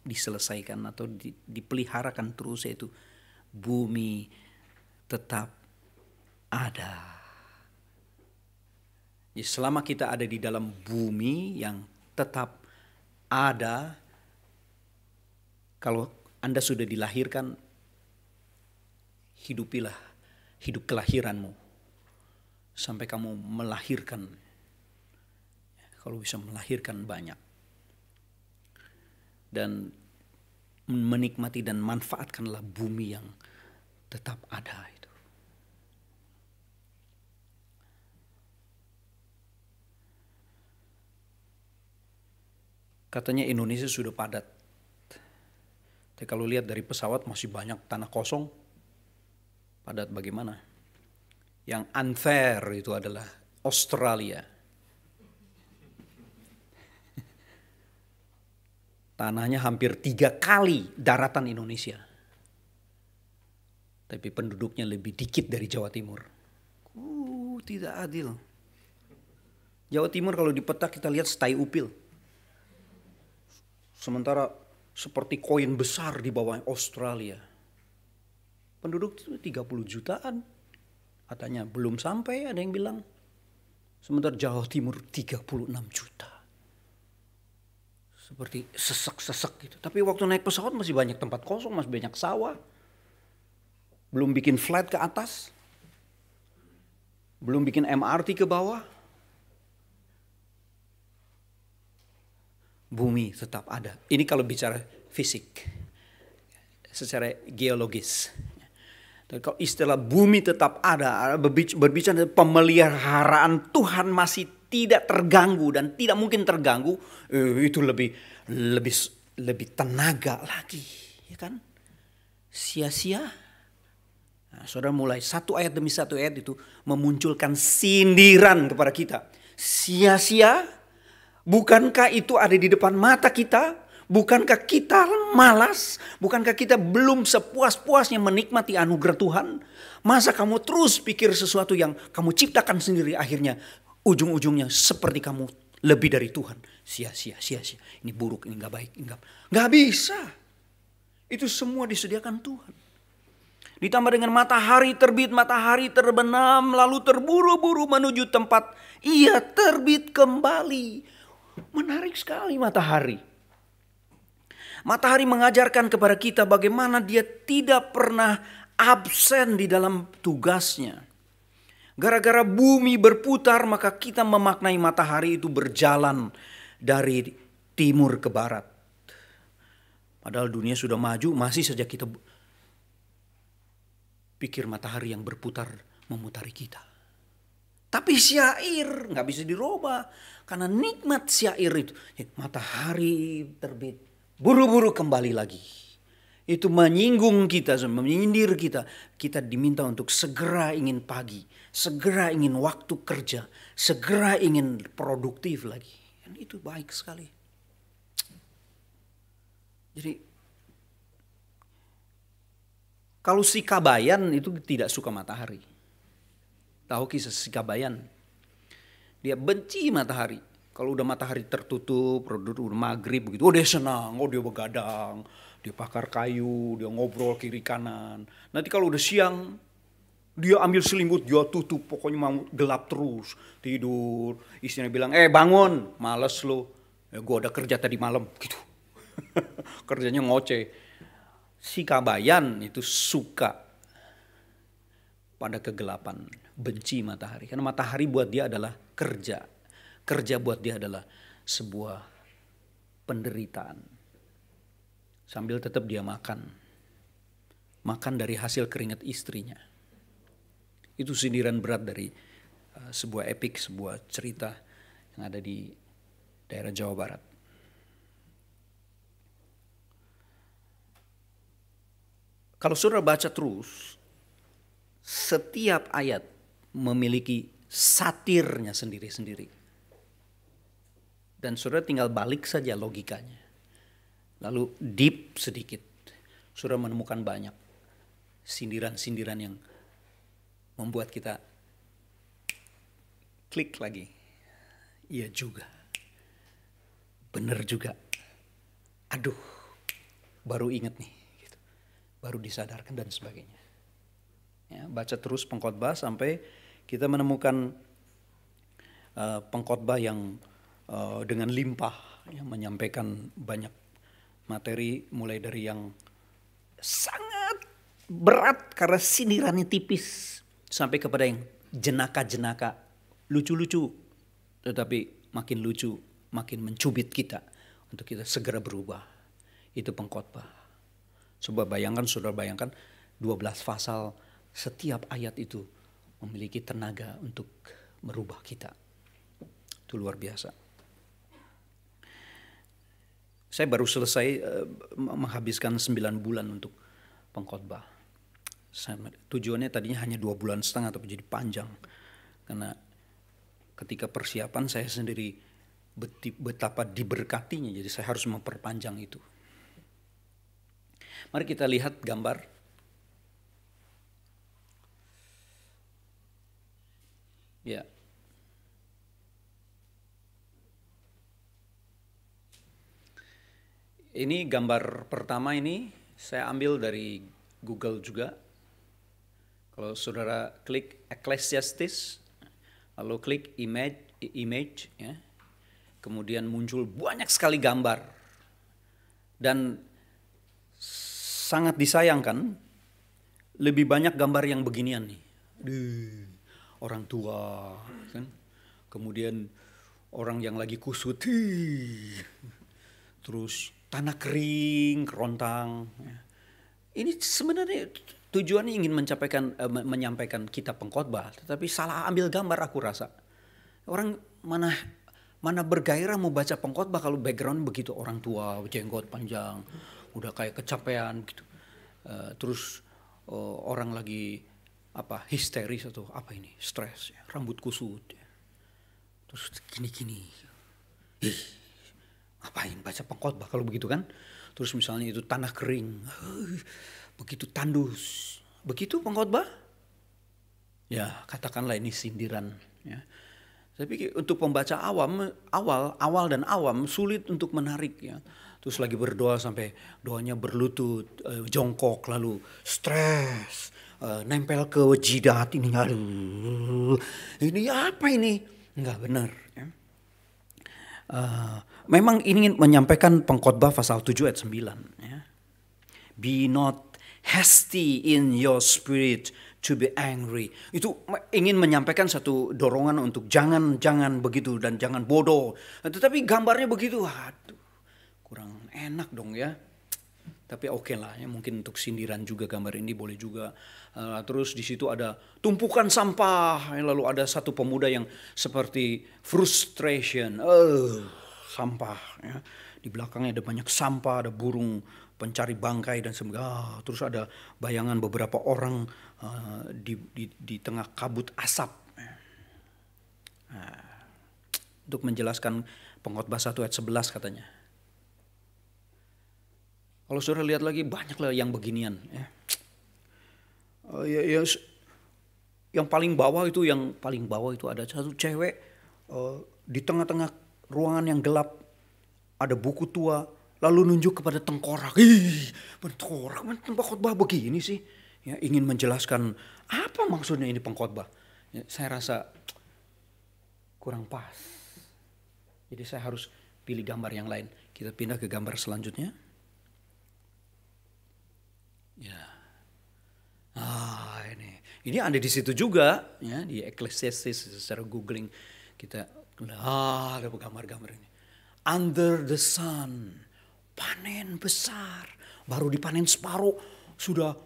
diselesaikan atau dipeliharakan terus, yaitu bumi tetap ada. Jadi selama kita ada di dalam bumi yang tetap ada, kalau Anda sudah dilahirkan, hidupilah hidup kelahiranmu sampai kamu melahirkan. Kalau bisa melahirkan banyak. Dan menikmati dan manfaatkanlah bumi yang tetap ada itu. Katanya Indonesia sudah padat. Tapi kalau lihat dari pesawat masih banyak tanah kosong. Padat bagaimana? Yang unfair itu adalah Australia. Tanahnya hampir 3 kali daratan Indonesia. Tapi penduduknya lebih dikit dari Jawa Timur. Tidak adil. Jawa Timur kalau di peta kita lihat setai upil. Sementara seperti koin besar di bawah Australia. Penduduk itu 30 jutaan. Katanya belum sampai, ada yang bilang. Sementara Jawa Timur 36 juta. Seperti sesek-sesek gitu. Tapi waktu naik pesawat masih banyak tempat kosong, masih banyak sawah. Belum bikin flight ke atas. Belum bikin MRT ke bawah. Bumi tetap ada. Ini kalau bicara fisik. Secara geologis. Dan kalau istilah bumi tetap ada, berbicara pemeliharaan Tuhan masih tidak terganggu dan tidak mungkin terganggu, itu lebih tenaga lagi, ya kan? Sia-sia. Nah, saudara mulai satu ayat demi satu ayat itu memunculkan sindiran kepada kita. Sia-sia, bukankah itu ada di depan mata kita? Bukankah kita malas? Bukankah kita belum sepuas-puasnya menikmati anugerah Tuhan? Masa kamu terus pikir sesuatu yang kamu ciptakan sendiri, akhirnya ujung-ujungnya seperti kamu lebih dari Tuhan. Sia-sia. Ini buruk, ini gak baik. Gak bisa. Itu semua disediakan Tuhan. Ditambah dengan matahari terbit, matahari terbenam, lalu terburu-buru menuju tempat ia terbit kembali. Menarik sekali matahari. Matahari mengajarkan kepada kita bagaimana dia tidak pernah absen di dalam tugasnya. Gara-gara bumi berputar, maka kita memaknai matahari itu berjalan dari timur ke barat. Padahal dunia sudah maju, masih saja kita pikir matahari yang berputar memutari kita. Tapi syair nggak bisa dirubah, karena nikmat syair itu. Matahari terbit, buru-buru kembali lagi. Itu menyinggung kita, menyindir kita. Kita diminta untuk segera ingin pagi, segera ingin waktu kerja, segera ingin produktif lagi. Dan itu baik sekali. Jadi kalau si Kabayan itu tidak suka matahari. Tahu kisah si Kabayan? Dia benci matahari. Kalau udah matahari tertutup, udah maghrib begitu, dia senang, dia begadang, dia bakar kayu, dia ngobrol kiri kanan. Nanti kalau udah siang, dia ambil selimut, dia tutup, pokoknya mau gelap terus, tidur. Istrinya bilang, bangun, males lo, gue udah kerja tadi malam, gitu. Kerjanya ngoceh. Si Kabayan itu suka pada kegelapan, benci matahari. Karena matahari buat dia adalah kerja. Kerja buat dia adalah sebuah penderitaan. Sambil tetap dia makan. Makan dari hasil keringat istrinya. Itu sindiran berat dari sebuah epik, sebuah cerita yang ada di daerah Jawa Barat. Kalau saudara baca terus, setiap ayat memiliki satirnya sendiri-sendiri. Dan saudara tinggal balik saja logikanya. Lalu deep sedikit. Saudara menemukan banyak sindiran-sindiran yang membuat kita klik lagi. Iya juga. Bener juga. Aduh, baru ingat nih. Gitu. Baru disadarkan dan sebagainya. Ya, baca terus pengkhotbah sampai kita menemukan pengkhotbah yang dengan limpah, yang menyampaikan banyak materi, mulai dari yang sangat berat karena sindirannya tipis, sampai kepada yang jenaka-jenaka, lucu-lucu, tetapi makin lucu, makin mencubit kita untuk kita segera berubah. Itu pengkhotbah. Saudara bayangkan 12 pasal, setiap ayat itu memiliki tenaga untuk merubah kita. Itu luar biasa. Saya baru selesai menghabiskan 9 bulan untuk pengkhotbah. Tujuannya tadinya hanya 2,5 bulan tapi jadi panjang. Karena ketika persiapan saya sendiri betapa diberkatinya, jadi saya harus memperpanjang itu. Mari kita lihat gambar. Ya. Ini gambar pertama, ini saya ambil dari Google juga. Kalau saudara klik Ecclesiastes, lalu klik image ya. Kemudian muncul banyak sekali gambar. Dan sangat disayangkan lebih banyak gambar yang beginian nih. Orang tua kan. Kemudian orang yang lagi kusut. Terus tanah kering, kerontang. Ini sebenarnya tujuannya ingin menyampaikan kitab pengkhotbah, tetapi salah ambil gambar aku rasa. Orang mana bergairah mau baca pengkhotbah kalau background begitu, orang tua, jenggot panjang, udah kayak kecapean gitu. Terus orang lagi histeris atau apa ini, stres, ya, rambut kusut, ya. Terus gini-gini. Ngapain baca pengkhotbah kalau begitu kan? Terus misalnya itu tanah kering, begitu tandus, begitu pengkhotbah? Ya katakanlah ini sindiran. Ya. Tapi untuk pembaca awal dan awam sulit untuk menarik ya. Terus lagi berdoa sampai doanya berlutut, jongkok lalu stres, nempel ke jidat ini. Aduh, ini apa ini? Enggak benar. Ya. Memang ingin menyampaikan pengkhotbah pasal 7 ayat 9. Ya. Be not hasty in your spirit to be angry. Itu ingin menyampaikan satu dorongan untuk jangan begitu dan jangan bodoh. Tetapi gambarnya begitu, aduh, kurang enak dong ya. Tapi oke lah ya, mungkin untuk sindiran juga gambar ini boleh juga. Terus di situ ada tumpukan sampah, lalu ada satu pemuda yang seperti frustration, sampah ya. Di belakangnya ada banyak sampah, ada burung pencari bangkai dan sebagainya. Terus ada bayangan beberapa orang di tengah kabut asap. Untuk menjelaskan pengkhotbah 1 ayat 11 katanya. Kalau saudara lihat lagi banyaklah yang beginian. Ya. Yang paling bawah itu ada satu cewek di tengah-tengah ruangan yang gelap, ada buku tua, lalu nunjuk kepada tengkorak. Tengkorak, pengkhotbah begini sih. Ya, ingin menjelaskan apa maksudnya ini pengkhotbah. Ya, saya rasa kurang pas. Jadi saya harus pilih gambar yang lain. Kita pindah ke gambar selanjutnya. Ya, ini ada di situ juga, ya, di Ecclesiastes secara googling kita ada gambar-gambar ini. Under the sun, panen besar, baru dipanen separuh sudah,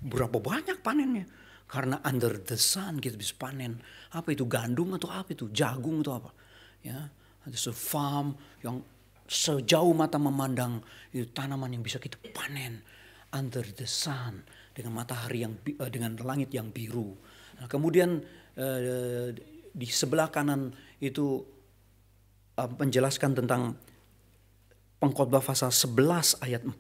berapa banyak panennya? Karena under the sun kita bisa panen. Apa itu, gandum atau apa itu, jagung atau apa? Ya, ada farm yang sejauh mata memandang itu tanaman yang bisa kita panen. Under the sun, dengan matahari dengan langit yang biru. Nah, kemudian di sebelah kanan itu menjelaskan tentang pengkhotbah pasal 11 ayat 4.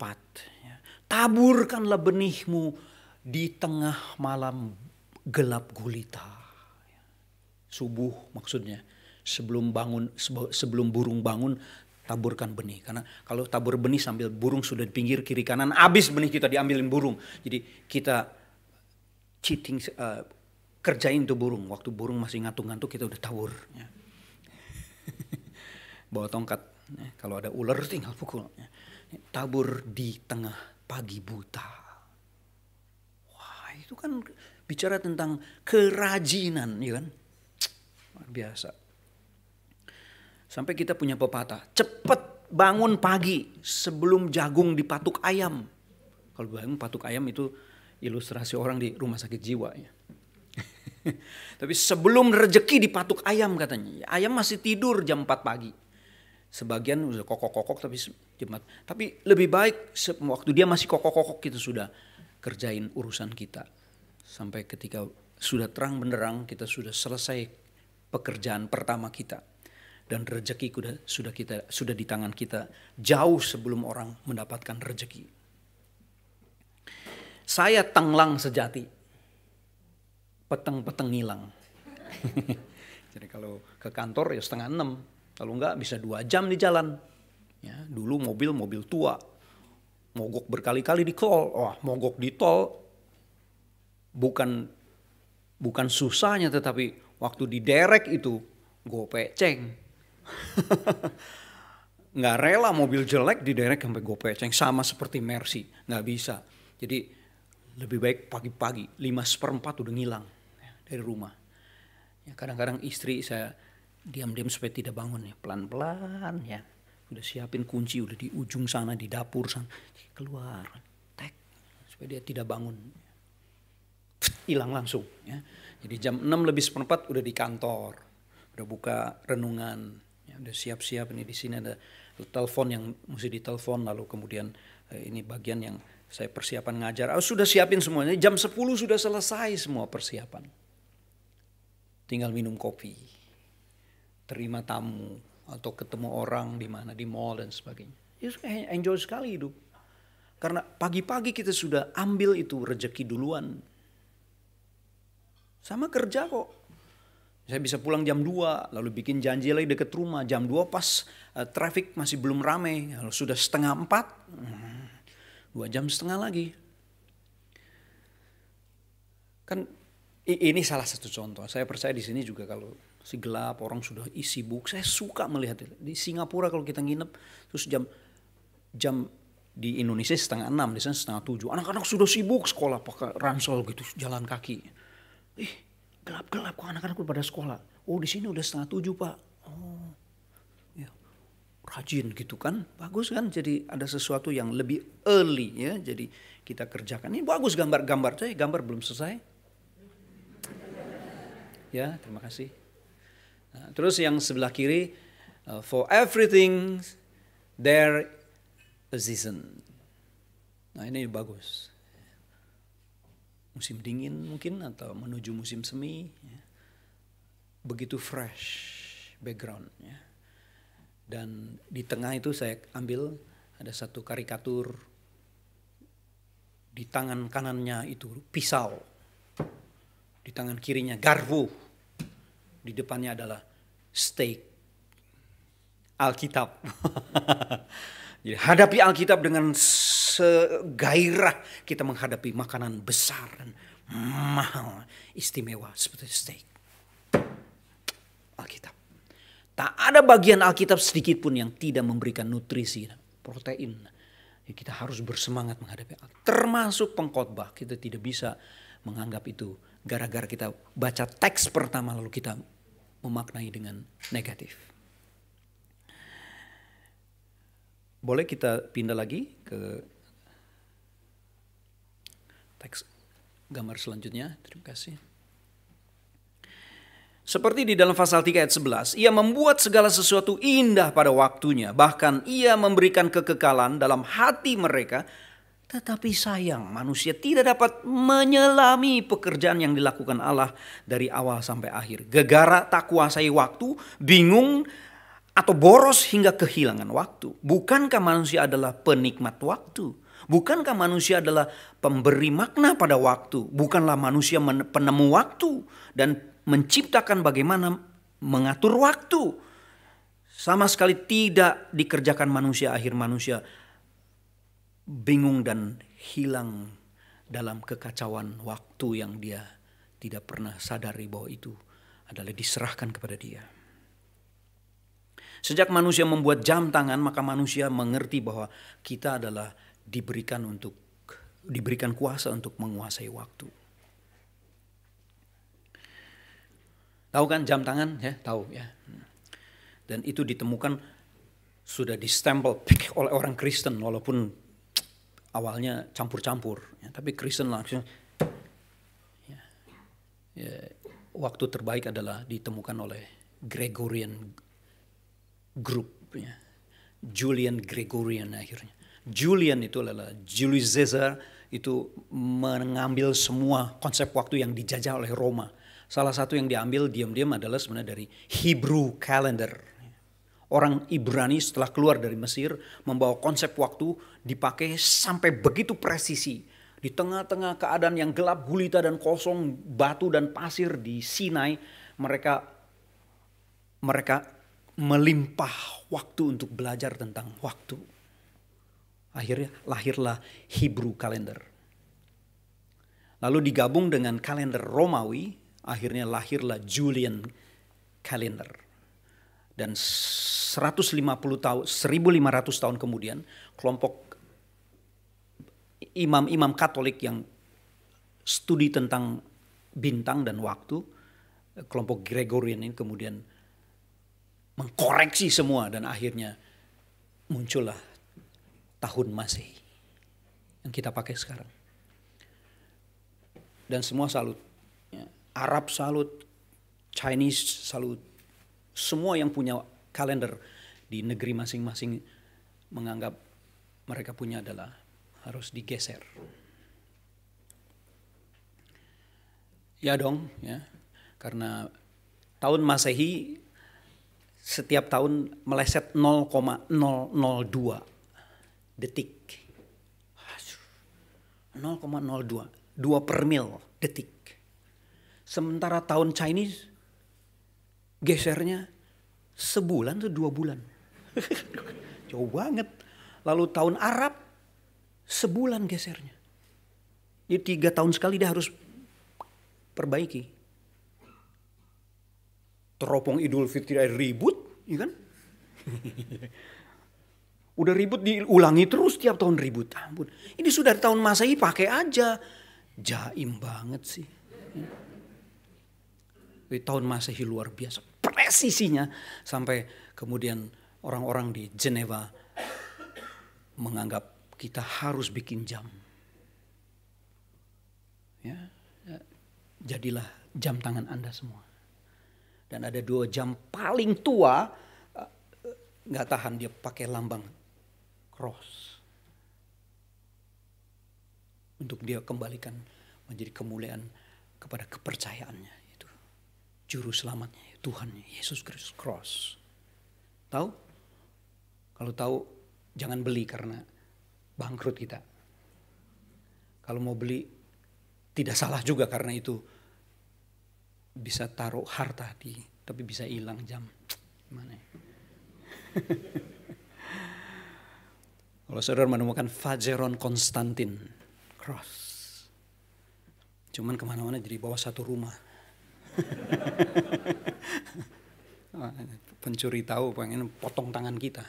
Ya. Taburkanlah benihmu di tengah malam gelap gulita. Subuh maksudnya, sebelum burung bangun, taburkan benih. Karena kalau tabur benih sambil burung sudah di pinggir kiri kanan, habis benih kita diambilin burung. Jadi kita cheating, kerjain tuh burung. Waktu burung masih ngantuk-ngantuk kita udah tabur. Ya. Bawa tongkat. Ya. Kalau ada ular tinggal pukul. Ya. Tabur di tengah pagi buta. Wah, itu kan bicara tentang kerajinan, ya kan? Luar biasa. Sampai kita punya pepatah, cepat bangun pagi sebelum jagung dipatuk ayam. Kalau bangun patuk ayam itu ilustrasi orang di rumah sakit jiwa ya. Tapi sebelum rezeki dipatuk ayam katanya. Ayam masih tidur jam 4 pagi. Sebagian udah kokok-kokok tapi jemaat. Tapi lebih baik waktu dia masih kokok-kokok kita sudah kerjain urusan kita. Sampai ketika sudah terang benderang kita sudah selesai pekerjaan pertama kita. Dan rezeki sudah di tangan kita jauh sebelum orang mendapatkan rezeki. Saya tenglang sejati. Peteng-peteng ngilang. Jadi kalau ke kantor ya 5:30. Kalau enggak bisa 2 jam di jalan. Ya, dulu mobil tua. Mogok berkali-kali di tol. Wah, mogok di tol bukan susahnya, tetapi waktu diderek itu gopeceng. Nggak rela mobil jelek diderek sampai gopeceng. Sama seperti Mercy. Nggak bisa. Jadi lebih baik pagi-pagi 5:15 udah ngilang dari rumah. Ya, kadang-kadang istri saya diam-diam supaya tidak bangun ya, pelan-pelan ya. Udah siapin kunci udah di ujung sana di dapur sana. Keluar, tek supaya dia tidak bangun. Hilang langsung ya. Jadi jam 6:04 udah di kantor. Udah buka renungan, ya, udah siap-siap ini di sini ada telepon yang mesti ditelepon, lalu kemudian ini bagian yang saya persiapan ngajar. Sudah siapin semuanya. Jam 10 sudah selesai semua persiapan. Tinggal minum kopi, terima tamu atau ketemu orang di mana di mall dan sebagainya. Ya, enjoy sekali hidup. Karena pagi-pagi kita sudah ambil itu rezeki duluan. Sama kerja kok. Saya bisa pulang jam 2 lalu bikin janji lagi deket rumah. Jam 2 pas traffic masih belum ramai. Lalu sudah 3:30, 2 jam setengah lagi. Kan ini salah satu contoh. Saya percaya di sini juga kalau si gelap orang sudah sibuk. Saya suka melihat itu. Di Singapura kalau kita nginep terus jam di Indonesia 5:30, di sana 6:30. Anak-anak sudah sibuk sekolah pakai ransel gitu jalan kaki. Gelap-gelap kok anak-anak pada sekolah. Oh di sini udah 6:30 Pak. Oh ya rajin gitu kan. Bagus kan, jadi ada sesuatu yang lebih early ya. Jadi kita kerjakan. Ini bagus gambar-gambar. Saya gambar belum selesai. Ya terima kasih. Nah, terus yang sebelah kiri. For everything there a season. Nah ini bagus. Musim dingin mungkin atau menuju musim semi. Ya. Begitu fresh background. Ya. Dan di tengah itu saya ambil ada satu karikatur. Di tangan kanannya itu pisau. Di tangan kirinya garpu. Di depannya adalah steak. Alkitab. Jadi hadapi Alkitab dengan segairah kita menghadapi makanan besar dan mahal, istimewa seperti steak. Alkitab. Tak ada bagian Alkitab sedikit pun yang tidak memberikan nutrisi, protein. Kita harus bersemangat menghadapi Alkitab. Termasuk pengkhotbah, kita tidak bisa menganggap itu gara-gara kita baca teks pertama lalu kita memaknai dengan negatif. Boleh kita pindah lagi ke teks gambar selanjutnya. Terima kasih. Seperti di dalam pasal 3 ayat 11, ia membuat segala sesuatu indah pada waktunya. Bahkan ia memberikan kekekalan dalam hati mereka. Tetapi sayang manusia tidak dapat menyelami pekerjaan yang dilakukan Allah dari awal sampai akhir. Gegara tak kuasai waktu, bingung atau boros hingga kehilangan waktu. Bukankah manusia adalah penikmat waktu? Bukankah manusia adalah pemberi makna pada waktu? Bukanlah manusia penemu waktu dan menciptakan bagaimana mengatur waktu? Sama sekali tidak dikerjakan manusia, akhir manusia bingung dan hilang dalam kekacauan waktu yang dia tidak pernah sadari bahwa itu adalah diserahkan kepada dia. Sejak manusia membuat jam tangan, maka manusia mengerti bahwa kita adalah diberikan kuasa untuk menguasai waktu. Tahu kan jam tangan ya? Tahu ya. Dan itu ditemukan sudah distempel oleh orang Kristen walaupun awalnya campur-campur, ya, tapi Kristen langsung waktu terbaik adalah ditemukan oleh Gregorian Group ya. Julian Gregorian akhirnya. Julian itu adalah Julius Caesar, itu mengambil semua konsep waktu yang dijajah oleh Roma. Salah satu yang diambil diam-diam adalah sebenarnya dari Hebrew calendar. Orang Ibrani setelah keluar dari Mesir membawa konsep waktu dipakai sampai begitu presisi. Di tengah-tengah keadaan yang gelap gulita dan kosong, batu dan pasir di Sinai, mereka melimpah waktu untuk belajar tentang waktu. Akhirnya lahirlah Hebrew calendar. Lalu digabung dengan kalender Romawi, akhirnya lahirlah Julian calendar. Dan 150 tahun kemudian, kelompok imam-imam Katolik yang studi tentang bintang dan waktu, kelompok Gregorian ini kemudian mengkoreksi semua dan akhirnya muncullah tahun Masehi yang kita pakai sekarang. Dan semua salut. Arab salut, Chinese salut. Semua yang punya kalender di negeri masing-masing menganggap mereka punya adalah harus digeser. Ya dong, ya. Karena tahun Masehi setiap tahun meleset 0,002 detik. 0,02, 2 per mil detik. Sementara tahun Chinese gesernya sebulan tuh 2 bulan. Jauh banget. Lalu tahun Arab sebulan gesernya. Jadi 3 tahun sekali dia harus perbaiki. Teropong Idul Fitri ribut, ya kan? Udah ribut diulangi terus tiap tahun ribut. Ampun. Ini sudah tahun Masehi pakai aja. Jaim banget sih. Di tahun Masehi luar biasa. Presisinya sampai kemudian orang-orang di Geneva menganggap kita harus bikin jam. Ya, jadilah jam tangan Anda semua. Dan ada 2 jam paling tua, nggak tahan dia pakai lambang cross. Untuk dia kembalikan menjadi kemuliaan kepada kepercayaannya. Itu juru selamatnya, Tuhannya, Yesus Kristus cross. Tahu? Kalau tahu jangan beli karena bangkrut kita. Kalau mau beli tidak salah juga karena itu bisa taruh harta tapi bisa hilang jam. Gimana ya? Kalau saudara menemukan Fajeron Konstantin cross, cuman kemana-mana jadi bawa satu rumah. Pencuri tahu pengen potong tangan kita.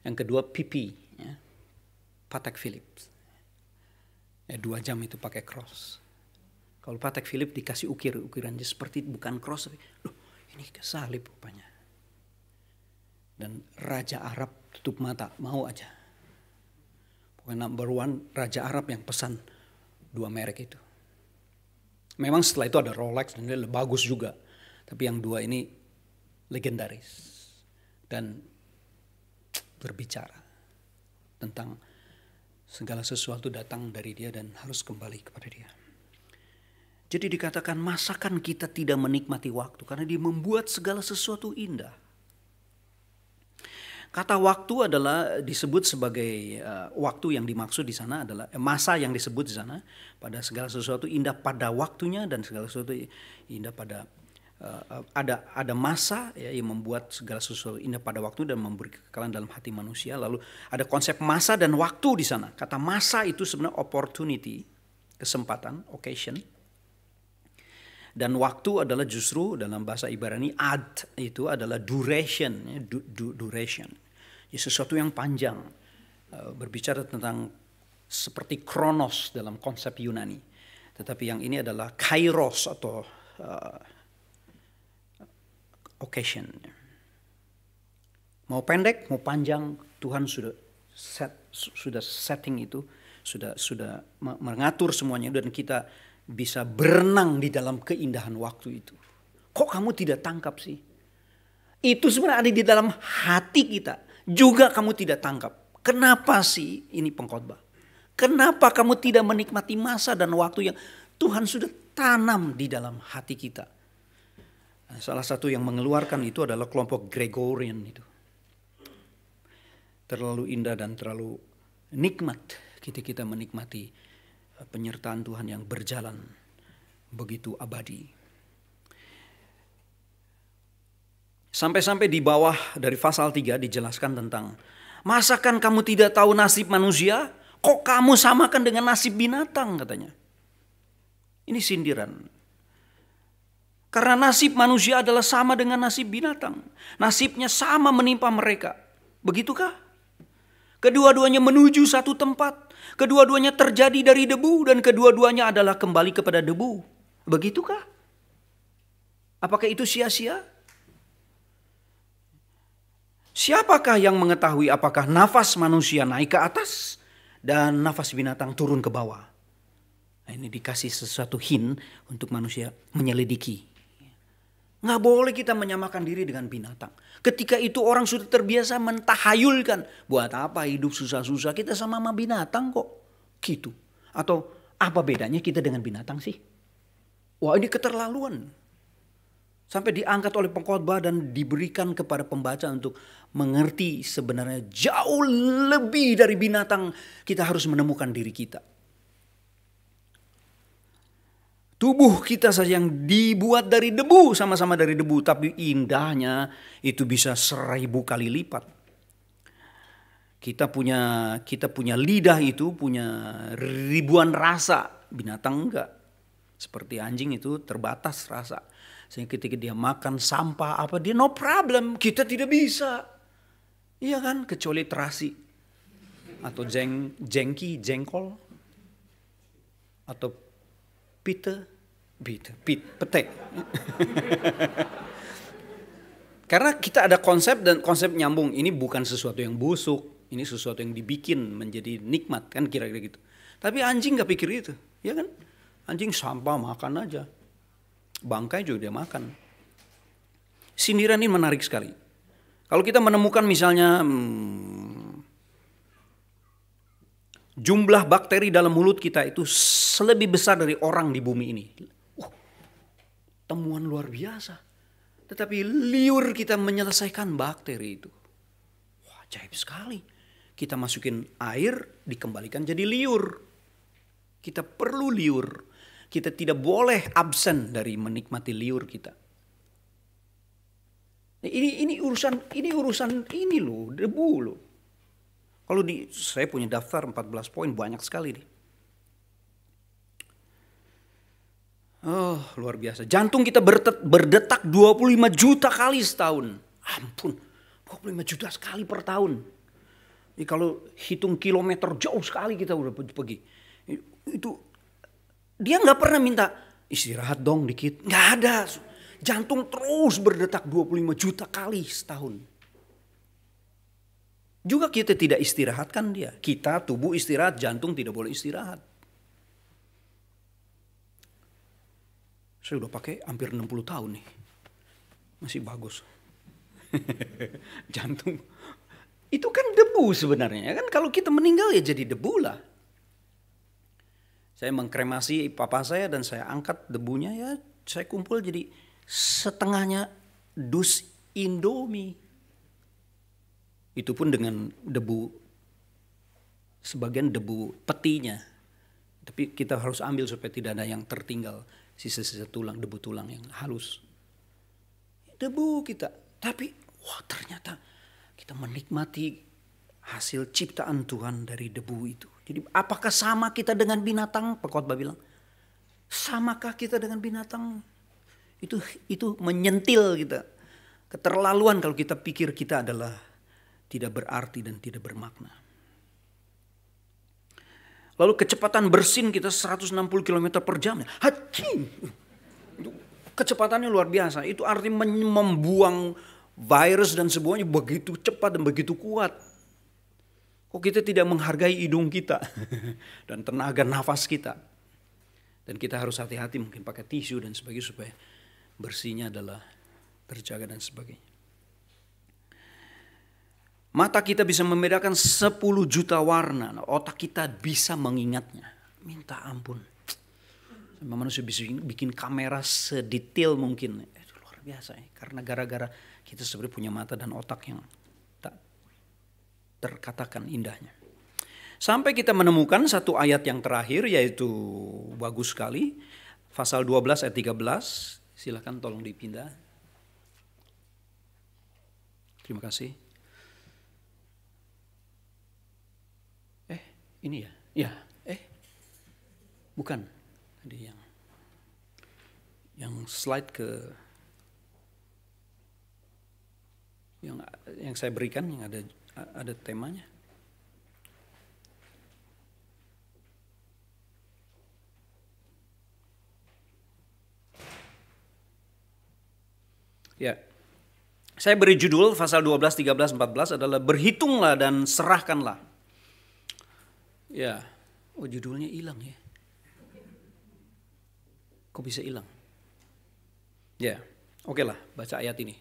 Yang kedua pipi, ya. Patek Philippe. 2 jam itu pakai cross. Kalau Patek Philippe dikasih ukirannya seperti bukan cross, tapi ini salib rupanya. Dan Raja Arab tutup mata, mau aja. Pokoknya number 1 Raja Arab yang pesan 2 merek itu. Memang setelah itu ada Rolex dan dia bagus juga. Tapi yang 2 ini legendaris. Dan berbicara tentang segala sesuatu datang dari dia dan harus kembali kepada dia. Jadi dikatakan masakan kita tidak menikmati waktu karena dia membuat segala sesuatu indah. Kata waktu adalah disebut sebagai waktu yang dimaksud di sana adalah masa yang disebut di sana pada segala sesuatu indah pada waktunya dan segala sesuatu indah pada ada masa ya, yang membuat segala sesuatu indah pada waktu dan memberi kekekalan dalam hati manusia. Lalu ada konsep masa dan waktu di sana. Kata masa itu sebenarnya opportunity, kesempatan, occasion. Dan waktu adalah justru dalam bahasa Ibrani ad itu adalah duration, ya, duration. Ya, sesuatu yang panjang. Berbicara tentang seperti kronos dalam konsep Yunani. Tetapi yang ini adalah kairos atau occasion. Mau pendek, mau panjang, Tuhan sudah setting itu, sudah mengatur semuanya dan kita bisa berenang di dalam keindahan waktu itu. Kok kamu tidak tangkap sih? Itu sebenarnya ada di dalam hati kita. Juga kamu tidak tangkap. Kenapa sih ini pengkhotbah? Kenapa kamu tidak menikmati masa dan waktu yang Tuhan sudah tanam di dalam hati kita? Nah, salah satu yang mengeluarkan itu adalah kelompok Gregorian itu. Terlalu indah dan terlalu nikmat kita menikmati penyertaan Tuhan yang berjalan begitu abadi. Sampai-sampai di bawah dari pasal 3 dijelaskan tentang, masakan kamu tidak tahu nasib manusia? Kok kamu samakan dengan nasib binatang, katanya. Ini sindiran. Karena nasib manusia adalah sama dengan nasib binatang. Nasibnya sama menimpa mereka. Begitukah? Kedua-duanya menuju satu tempat. Kedua-duanya terjadi dari debu dan kedua-duanya adalah kembali kepada debu. Begitukah? Apakah itu sia-sia? Siapakah yang mengetahui apakah nafas manusia naik ke atas dan nafas binatang turun ke bawah? Nah, ini dikasih sesuatu hint untuk manusia menyelidiki. Nggak boleh kita menyamakan diri dengan binatang. Ketika itu orang sudah terbiasa mentahayulkan. Buat apa hidup susah-susah, kita sama binatang kok. Gitu. Atau apa bedanya kita dengan binatang sih? Wah, ini keterlaluan. Sampai diangkat oleh pengkhotbah dan diberikan kepada pembaca untuk mengerti sebenarnya jauh lebih dari binatang. Kita harus menemukan diri kita. Tubuh kita saja yang dibuat dari debu, sama-sama dari debu. Tapi indahnya itu bisa 1000 kali lipat. Kita punya lidah itu punya ribuan rasa. Binatang enggak. Seperti anjing itu terbatas rasa. Sehingga ketika dia makan sampah apa dia no problem. Kita tidak bisa. Iya kan, kecuali terasi. Atau jengkol. Atau pete. Karena kita ada konsep dan konsep nyambung. Ini bukan sesuatu yang busuk. Ini sesuatu yang dibikin menjadi nikmat kan kira-kira gitu. Tapi anjing gak pikir itu. Ya kan, anjing sampah makan aja. Bangkai juga dia makan. Sindiran ini menarik sekali. Kalau kita menemukan misalnya jumlah bakteri dalam mulut kita itu lebih besar dari orang di bumi ini. Temuan luar biasa. Tetapi liur kita menyelesaikan bakteri itu. Wah, ajaib sekali. Kita masukin air, dikembalikan jadi liur. Kita perlu liur. Kita tidak boleh absen dari menikmati liur kita. Ini urusan ini loh, debu loh. Kalau saya punya daftar 14 poin banyak sekali nih. Oh, luar biasa. Jantung kita berdetak 25 juta kali setahun. Ampun, 25 juta sekali per tahun. Jadi kalau hitung kilometer jauh sekali kita udah pergi. Itu dia nggak pernah minta istirahat dong dikit. Nggak ada. Jantung terus berdetak 25 juta kali setahun. Juga kita tidak istirahatkan dia. Kita tubuh istirahat, jantung tidak boleh istirahat. Saya udah pakai hampir 60 tahun nih. Masih bagus. Jantung. Itu kan debu sebenarnya. Kan kalau kita meninggal ya jadi debu lah. Saya mengkremasi papa saya dan saya angkat debunya ya. Saya kumpul jadi setengahnya dus Indomie. Itu pun dengan debu. Sebagian debu petinya. Tapi kita harus ambil supaya tidak ada yang tertinggal. Sisa-sisa tulang, debu tulang yang halus. Debu kita. Tapi wah ternyata kita menikmati hasil ciptaan Tuhan dari debu itu. Jadi apakah sama kita dengan binatang? Pengkhotbah bilang. Samakah kita dengan binatang? Itu menyentil kita. Keterlaluan kalau kita pikir kita adalah tidak berarti dan tidak bermakna. Lalu kecepatan bersin kita 160 km per jam. Hacing. Kecepatannya luar biasa. Itu artinya membuang virus dan semuanya begitu cepat dan begitu kuat. Kok kita tidak menghargai hidung kita dan tenaga nafas kita. Dan kita harus hati-hati mungkin pakai tisu dan sebagainya supaya bersihnya adalah terjaga dan sebagainya. Mata kita bisa membedakan 10 juta warna. Otak kita bisa mengingatnya. Minta ampun. Sama manusia bisa bikin kamera sedetail mungkin. Itu luar biasa ya. Karena gara-gara kita sebenarnya punya mata dan otak yang tak terkatakan indahnya. Sampai kita menemukan satu ayat yang terakhir, yaitu bagus sekali. Pasal 12 ayat 13. Silakan tolong dipindah. Terima kasih. Ini ya? Ya, bukan. Tadi yang slide ke yang saya berikan yang ada temanya. Ya. Saya beri judul pasal 12, 13, 14 adalah berhitunglah dan serahkanlah. Ya, judulnya hilang ya. Kok bisa hilang? Ya, oke lah, baca ayat ini.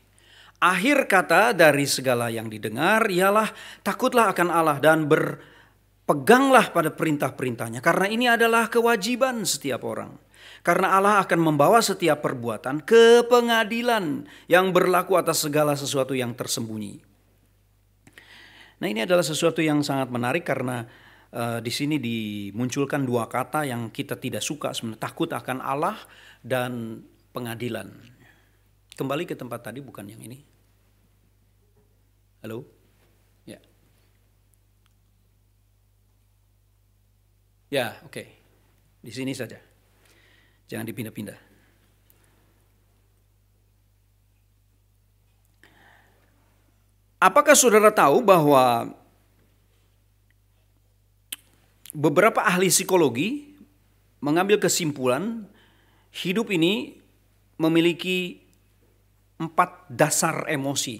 Akhir kata dari segala yang didengar ialah takutlah akan Allah dan berpeganglah pada perintah-perintahnya. Karena ini adalah kewajiban setiap orang. Karena Allah akan membawa setiap perbuatan ke pengadilan yang berlaku atas segala sesuatu yang tersembunyi. Nah, ini adalah sesuatu yang sangat menarik karena di sini dimunculkan dua kata yang kita tidak suka sebenarnya, takut akan Allah dan pengadilan. Kembali ke tempat tadi, bukan yang ini. Halo? Ya. Ya, oke. Di sini saja. Jangan dipindah-pindah. Apakah saudara tahu bahwa beberapa ahli psikologi mengambil kesimpulan hidup ini memiliki 4 dasar emosi.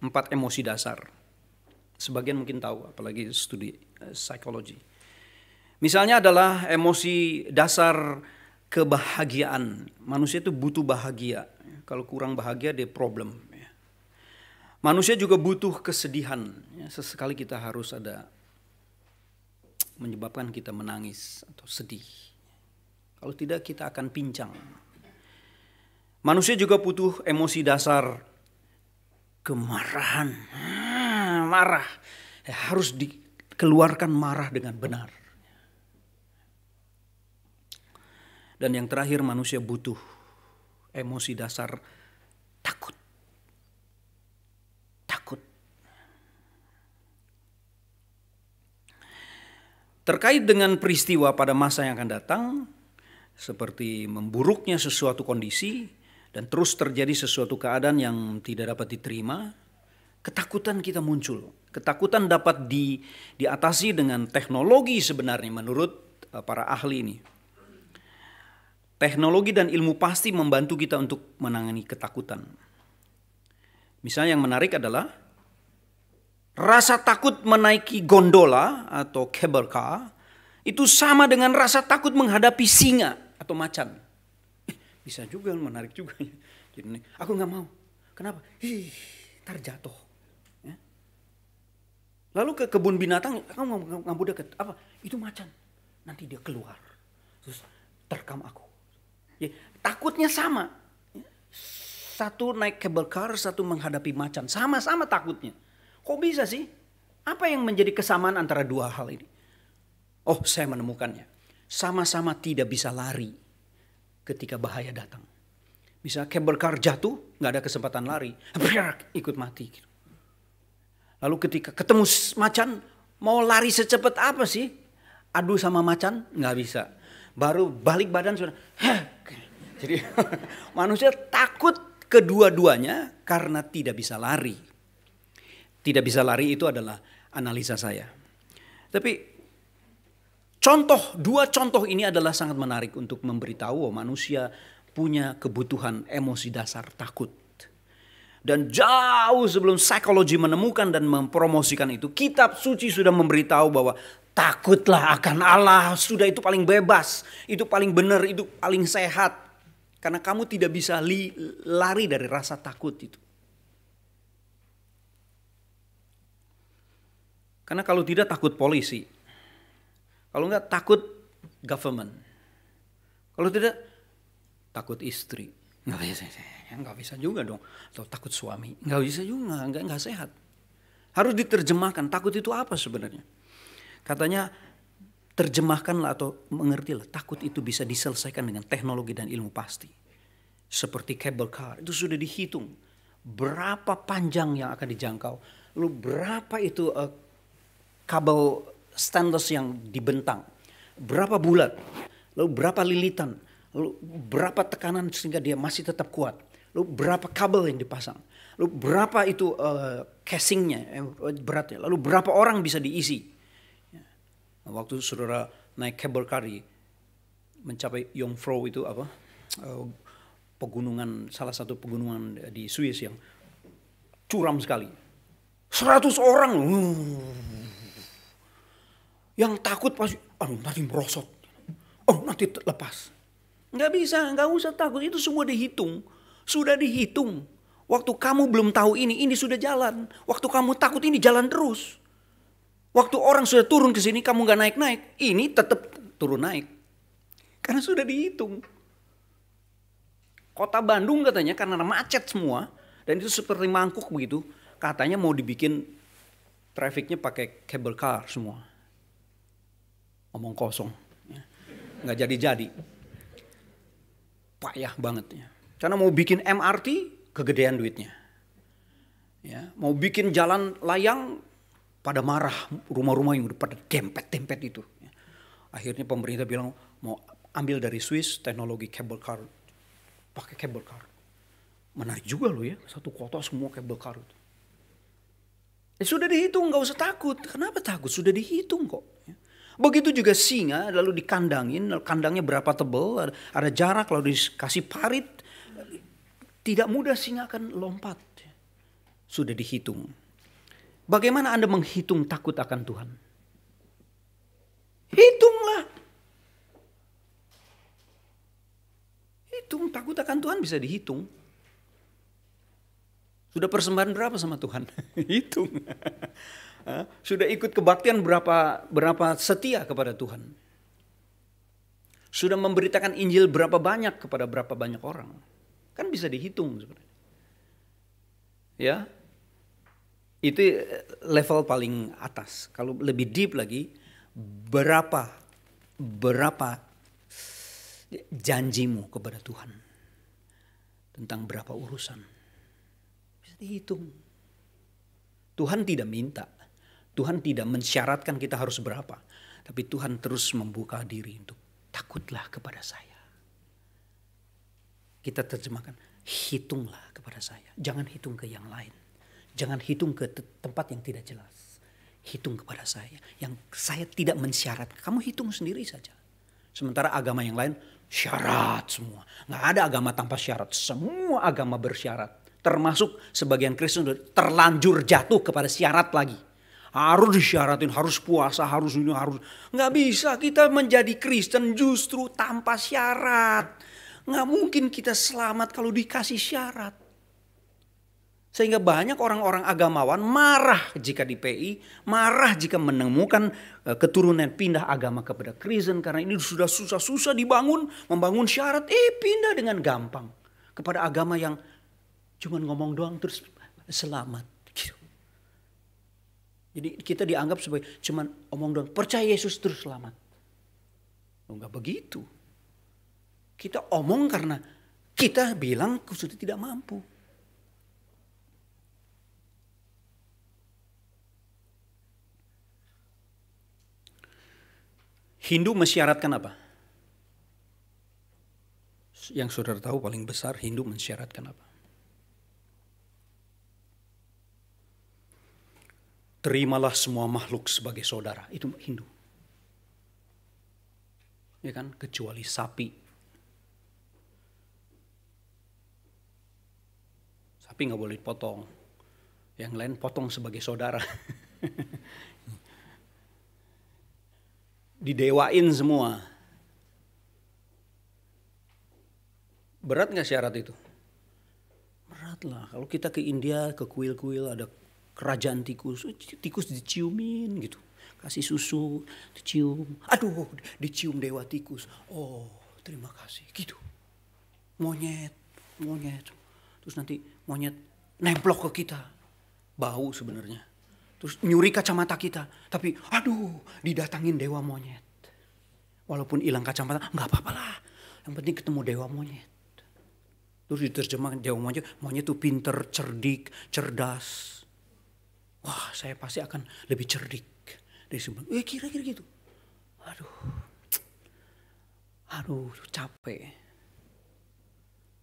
4 emosi dasar. Sebagian mungkin tahu, apalagi studi psikologi. Misalnya adalah emosi dasar kebahagiaan. Manusia itu butuh bahagia. Kalau kurang bahagia dia problem. Manusia juga butuh kesedihan. Sesekali kita harus ada menyebabkan kita menangis atau sedih. Kalau tidak kita akan pincang. Manusia juga butuh emosi dasar kemarahan. Marah. Harus dikeluarkan marah dengan benar. Dan yang terakhir manusia butuh emosi dasar takut. Takut. Terkait dengan peristiwa pada masa yang akan datang, seperti memburuknya sesuatu kondisi dan terus terjadi sesuatu keadaan yang tidak dapat diterima, ketakutan kita muncul. Ketakutan dapat diatasi dengan teknologi sebenarnya menurut para ahli ini. Teknologi dan ilmu pasti membantu kita untuk menangani ketakutan. Misalnya yang menarik adalah rasa takut menaiki gondola atau cable car itu sama dengan rasa takut menghadapi singa atau macan. Bisa juga, menarik juga. Jadi aku nggak mau. Kenapa? Ntar jatuh. Ya. Lalu ke kebun binatang, kamu nggak mau deket. Apa? Itu macan. Nanti dia keluar. Terus terkam aku. Ya, takutnya sama. Satu naik cable car, satu menghadapi macan. Sama-sama takutnya. Kok bisa sih? Apa yang menjadi kesamaan antara dua hal ini? Oh, saya menemukannya. Sama-sama tidak bisa lari ketika bahaya datang. Bisa cable car jatuh, nggak ada kesempatan lari. Ikut mati. Lalu ketika ketemu macan, mau lari secepat apa sih? Adu sama macan, nggak bisa. Baru balik badan sudah. Jadi manusia takut kedua-duanya karena tidak bisa lari. Tidak bisa lari itu adalah analisa saya. Tapi dua contoh ini adalah sangat menarik untuk memberitahu bahwa manusia punya kebutuhan emosi dasar takut. Dan jauh sebelum psikologi menemukan dan mempromosikan itu, kitab suci sudah memberitahu bahwa takutlah akan Allah, sudah itu paling bebas, itu paling benar, itu paling sehat. Karena kamu tidak bisa lari dari rasa takut itu. Karena kalau tidak takut polisi. Kalau enggak takut government. Kalau tidak takut istri. Enggak bisa juga dong. Atau takut suami. Enggak bisa juga, enggak sehat. Harus diterjemahkan, takut itu apa sebenarnya? Katanya terjemahkanlah atau mengertilah, takut itu bisa diselesaikan dengan teknologi dan ilmu pasti. Seperti cable car, itu sudah dihitung. Berapa panjang yang akan dijangkau. Lalu berapa itu kabel stainless yang dibentang. Berapa bulat. Lalu berapa lilitan. Lalu berapa tekanan sehingga dia masih tetap kuat. Lalu berapa kabel yang dipasang. Lalu berapa itu casingnya, beratnya. Lalu berapa orang bisa diisi. Waktu saudara naik cable car mencapai Jungfrau itu apa? Pegunungan, salah satu pegunungan di Swiss yang curam sekali. 100 orang. Yang takut pasti, aduh nanti merosot. Oh nanti lepas. Nggak bisa, nggak usah takut. Itu semua dihitung. Sudah dihitung. Waktu kamu belum tahu ini sudah jalan. Waktu kamu takut ini jalan terus. Waktu orang sudah turun ke sini, kamu nggak naik-naik, ini tetap turun naik. Karena sudah dihitung. Kota Bandung katanya karena macet semua, dan itu seperti mangkuk begitu, katanya mau dibikin trafficnya pakai cable car semua. Omong kosong. Nggak jadi-jadi. Payah banget ya. Karena mau bikin MRT, kegedean duitnya. Ya, mau bikin jalan layang, pada marah, rumah-rumah yang udah pada dempet-dempet itu. Akhirnya pemerintah bilang mau ambil dari Swiss teknologi cable car. Pakai cable car. Menarik juga loh ya, satu kota semua cable car itu. Sudah dihitung, gak usah takut. Kenapa takut? Sudah dihitung kok. Begitu juga singa, lalu dikandangin, kandangnya berapa tebal, ada jarak, lalu dikasih parit. Tidak mudah singa akan lompat. Sudah dihitung. Bagaimana Anda menghitung takut akan Tuhan? Hitunglah. Hitung, takut akan Tuhan bisa dihitung. Sudah persembahan berapa sama Tuhan? Hitung. Sudah ikut kebaktian berapa setia kepada Tuhan? Sudah memberitakan Injil berapa banyak kepada berapa banyak orang? Kan bisa dihitung sebenarnya. Ya. Itu level paling atas. Kalau lebih deep lagi, berapa janjimu kepada Tuhan tentang berapa urusan bisa dihitung. Tuhan tidak minta, Tuhan tidak mensyaratkan kita harus berapa, tapi Tuhan terus membuka diri untuk takutlah kepada saya. Kita terjemahkan, hitunglah kepada saya, jangan hitung ke yang lain. Jangan hitung ke tempat yang tidak jelas. Hitung kepada saya. Yang saya tidak mensyaratkan. Kamu hitung sendiri saja. Sementara agama yang lain syarat semua. Nggak ada agama tanpa syarat. Semua agama bersyarat. Termasuk sebagian Kristen terlanjur jatuh kepada syarat lagi. Harus disyaratin, harus puasa, harus ini, harus. Nggak bisa kita menjadi Kristen justru tanpa syarat. Nggak mungkin kita selamat kalau dikasih syarat. Sehingga banyak orang-orang agamawan marah jika di PI, marah jika menemukan keturunan pindah agama kepada Kristen. Karena ini sudah susah-susah dibangun, membangun syarat, pindah dengan gampang. Kepada agama yang cuma ngomong doang terus selamat. Gitu. Jadi kita dianggap sebagai cuma omong doang, percaya Yesus terus selamat. Enggak begitu. Kita omong karena kita bilang sudah tidak mampu. Hindu mensyaratkan apa? Yang saudara tahu paling besar Hindu mensyaratkan apa? Terimalah semua makhluk sebagai saudara. Itu Hindu. Ya kan? Kecuali sapi. Sapi nggak boleh dipotong. Yang lain potong sebagai saudara. Didewain semua. Berat gak syarat itu? Berat lah. Kalau kita ke India, ke kuil-kuil ada kerajaan tikus. Tikus diciumin gitu. Kasih susu, dicium. Aduh, dicium dewa tikus. Oh, terima kasih gitu. Monyet. Terus nanti monyet nemplok ke kita. Bau sebenarnya. Terus nyuri kacamata kita. Tapi aduh, didatangin dewa monyet. Walaupun hilang kacamata, nggak apa-apa lah. Yang penting ketemu dewa monyet. Terus diterjemahkan dewa monyet. Monyet tuh pinter, cerdik, cerdas. Wah, saya pasti akan lebih cerdik dari sebelum. Kira-kira gitu. Aduh, capek.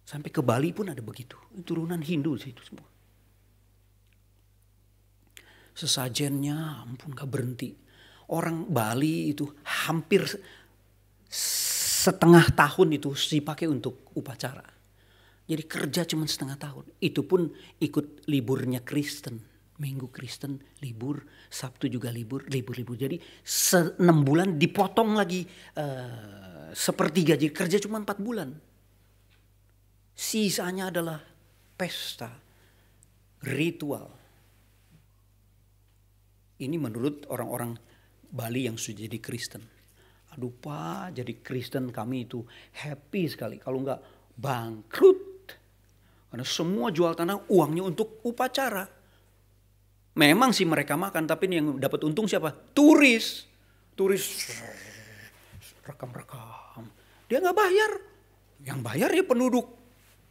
Sampai ke Bali pun ada begitu. Turunan Hindu sih itu semua. Sesajennya ampun gak berhenti. Orang Bali itu hampir setengah tahun itu dipakai untuk upacara. Jadi kerja cuma setengah tahun. Itu pun ikut liburnya Kristen. Minggu Kristen libur, Sabtu juga libur. Jadi 6 bulan dipotong lagi sepertiga. Jadi kerja cuma 4 bulan. Sisanya adalah pesta, ritual. Ini menurut orang-orang Bali yang sudah jadi Kristen. Aduh Pak, jadi Kristen kami itu happy sekali. Kalau enggak bangkrut. Karena semua jual tanah uangnya untuk upacara. Memang sih mereka makan, tapi yang dapat untung siapa? Turis rekam. Dia nggak bayar. Yang bayar ya penduduk.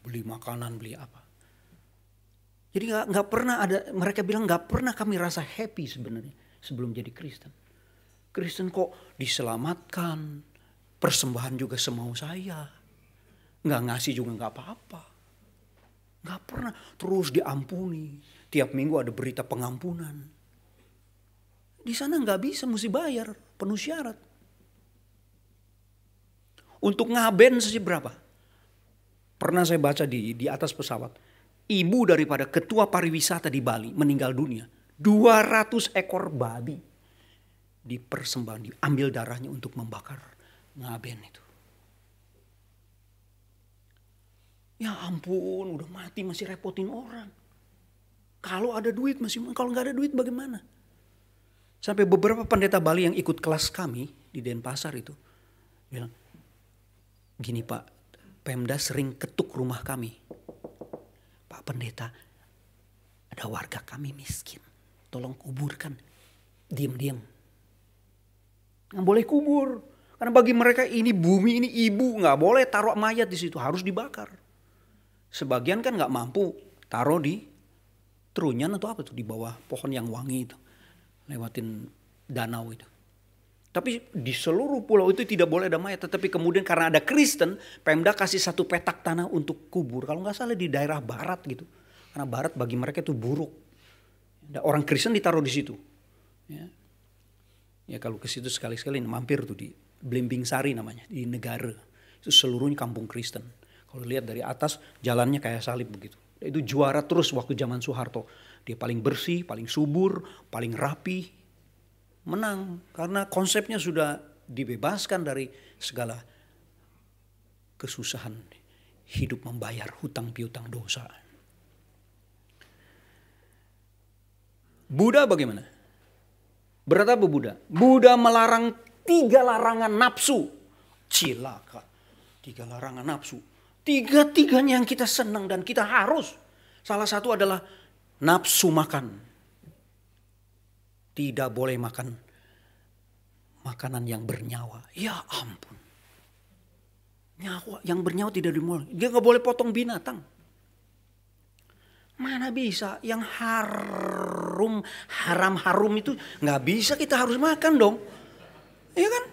Beli makanan, beli apa. Jadi nggak pernah ada, mereka bilang nggak pernah kami rasa happy sebenarnya sebelum jadi Kristen. Kristen kok diselamatkan, persembahan juga semau saya, nggak ngasih juga nggak apa-apa, nggak pernah terus diampuni. Tiap minggu ada berita pengampunan. Di sana nggak bisa, mesti bayar, penuh syarat. Untuk ngaben saja berapa? Pernah saya baca di atas pesawat. Ibu daripada ketua pariwisata di Bali meninggal dunia. 200 ekor babi dipersembahkan, diambil darahnya untuk membakar ngaben itu. Ya ampun, udah mati masih repotin orang. Kalau ada duit masih, kalau nggak ada duit bagaimana? Sampai beberapa pendeta Bali yang ikut kelas kami di Denpasar itu bilang, gini Pak, Pemda sering ketuk rumah kami. Pak Pendeta, ada warga kami miskin, tolong kuburkan. Diam-diam. Nggak boleh kubur. Karena bagi mereka ini bumi, ini ibu. Nggak boleh taruh mayat di situ, harus dibakar. Sebagian kan nggak mampu taruh di trunyan atau apa tuh, di bawah pohon yang wangi itu. Lewatin danau itu. Tapi di seluruh pulau itu tidak boleh ada mayat. Tetapi kemudian karena ada Kristen, Pemda kasih satu petak tanah untuk kubur. Kalau nggak salah di daerah barat gitu. Karena barat bagi mereka itu buruk. Orang Kristen ditaruh di situ. Ya kalau ke situ sekali-sekali mampir tuh di Blimbing Sari namanya. Di Negara. Itu seluruhnya kampung Kristen. Kalau lihat dari atas jalannya kayak salib begitu. Itu juara terus waktu zaman Soeharto. Dia paling bersih, paling subur, paling rapi. Menang karena konsepnya sudah dibebaskan dari segala kesusahan hidup membayar hutang piutang dosa. Buddha bagaimana? Berat apa Buddha? Buddha melarang 3 larangan nafsu. Cilaka. 3 larangan nafsu. 3-tiganya yang kita senang dan kita harus. Salah satu adalah nafsu makan. Tidak boleh makan makanan yang bernyawa. Ya ampun. Nyawa yang bernyawa tidak dimulai. Dia gak boleh potong binatang. Mana bisa yang haram itu gak bisa kita harus makan dong. Iya kan?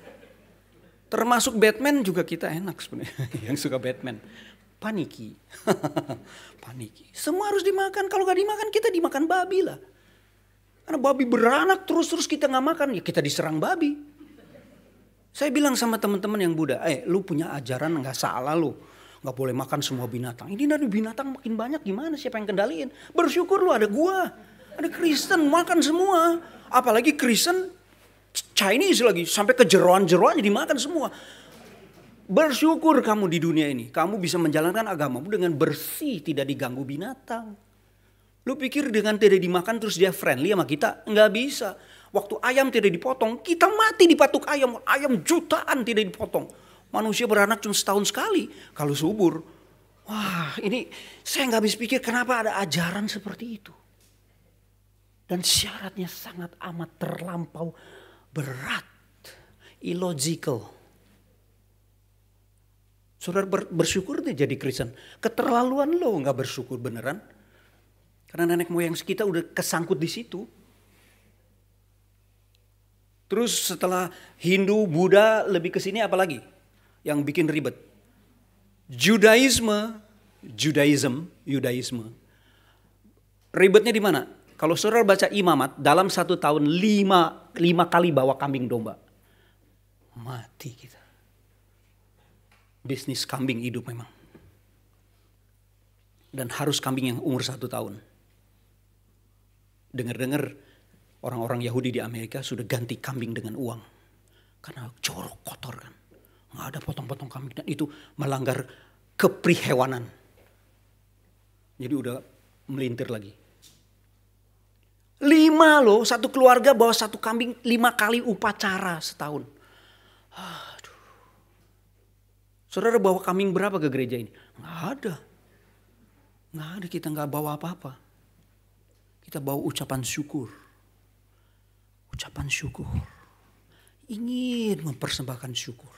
Termasuk Batman juga kita enak sebenarnya. Yang suka Batman. Paniki. Paniki. Semua harus dimakan. Kalau gak dimakan kita dimakan babi lah. Karena babi beranak terus kita gak makan, ya kita diserang babi. Saya bilang sama teman-teman yang Buddha, lu punya ajaran gak salah lu. Gak boleh makan semua binatang. Ini dari binatang makin banyak gimana, siapa yang kendaliin? Bersyukur lu ada gua, ada Kristen makan semua. Apalagi Kristen Chinese lagi, sampai ke jeroan-jeroannya dimakan semua. Bersyukur kamu di dunia ini, kamu bisa menjalankan agamamu dengan bersih, tidak diganggu binatang. Lu pikir dengan tidak dimakan terus dia friendly sama kita? Nggak bisa. Waktu ayam tidak dipotong, kita mati dipatuk ayam. Ayam jutaan tidak dipotong. Manusia beranak cuma setahun sekali kalau subur. Wah, ini saya nggak habis pikir kenapa ada ajaran seperti itu. Dan syaratnya sangat amat terlampau berat. Illogical. Saudara bersyukur deh jadi Kristen. Keterlaluan lo nggak bersyukur beneran. Karena nenek moyang kita udah kesangkut di situ. Terus setelah Hindu, Buddha lebih ke sini apa lagi yang bikin ribet? Judaisme. Ribetnya di mana? Kalau saudara baca Imamat, dalam 1 tahun 5 kali bawa kambing domba. Mati kita. Bisnis kambing hidup memang. Dan harus kambing yang umur 1 tahun. Dengar-dengar orang-orang Yahudi di Amerika sudah ganti kambing dengan uang. Karena jorok, kotor kan. Nggak ada potong-potong kambing. Dan itu melanggar keprihewanan. Jadi udah melintir lagi. 5 loh, satu keluarga bawa 1 kambing 5 kali upacara setahun. Aduh. Saudara bawa kambing berapa ke gereja ini? Nggak ada. Nggak ada, kita nggak bawa apa-apa. Kita bawa ucapan syukur. Ucapan syukur. Ingin mempersembahkan syukur.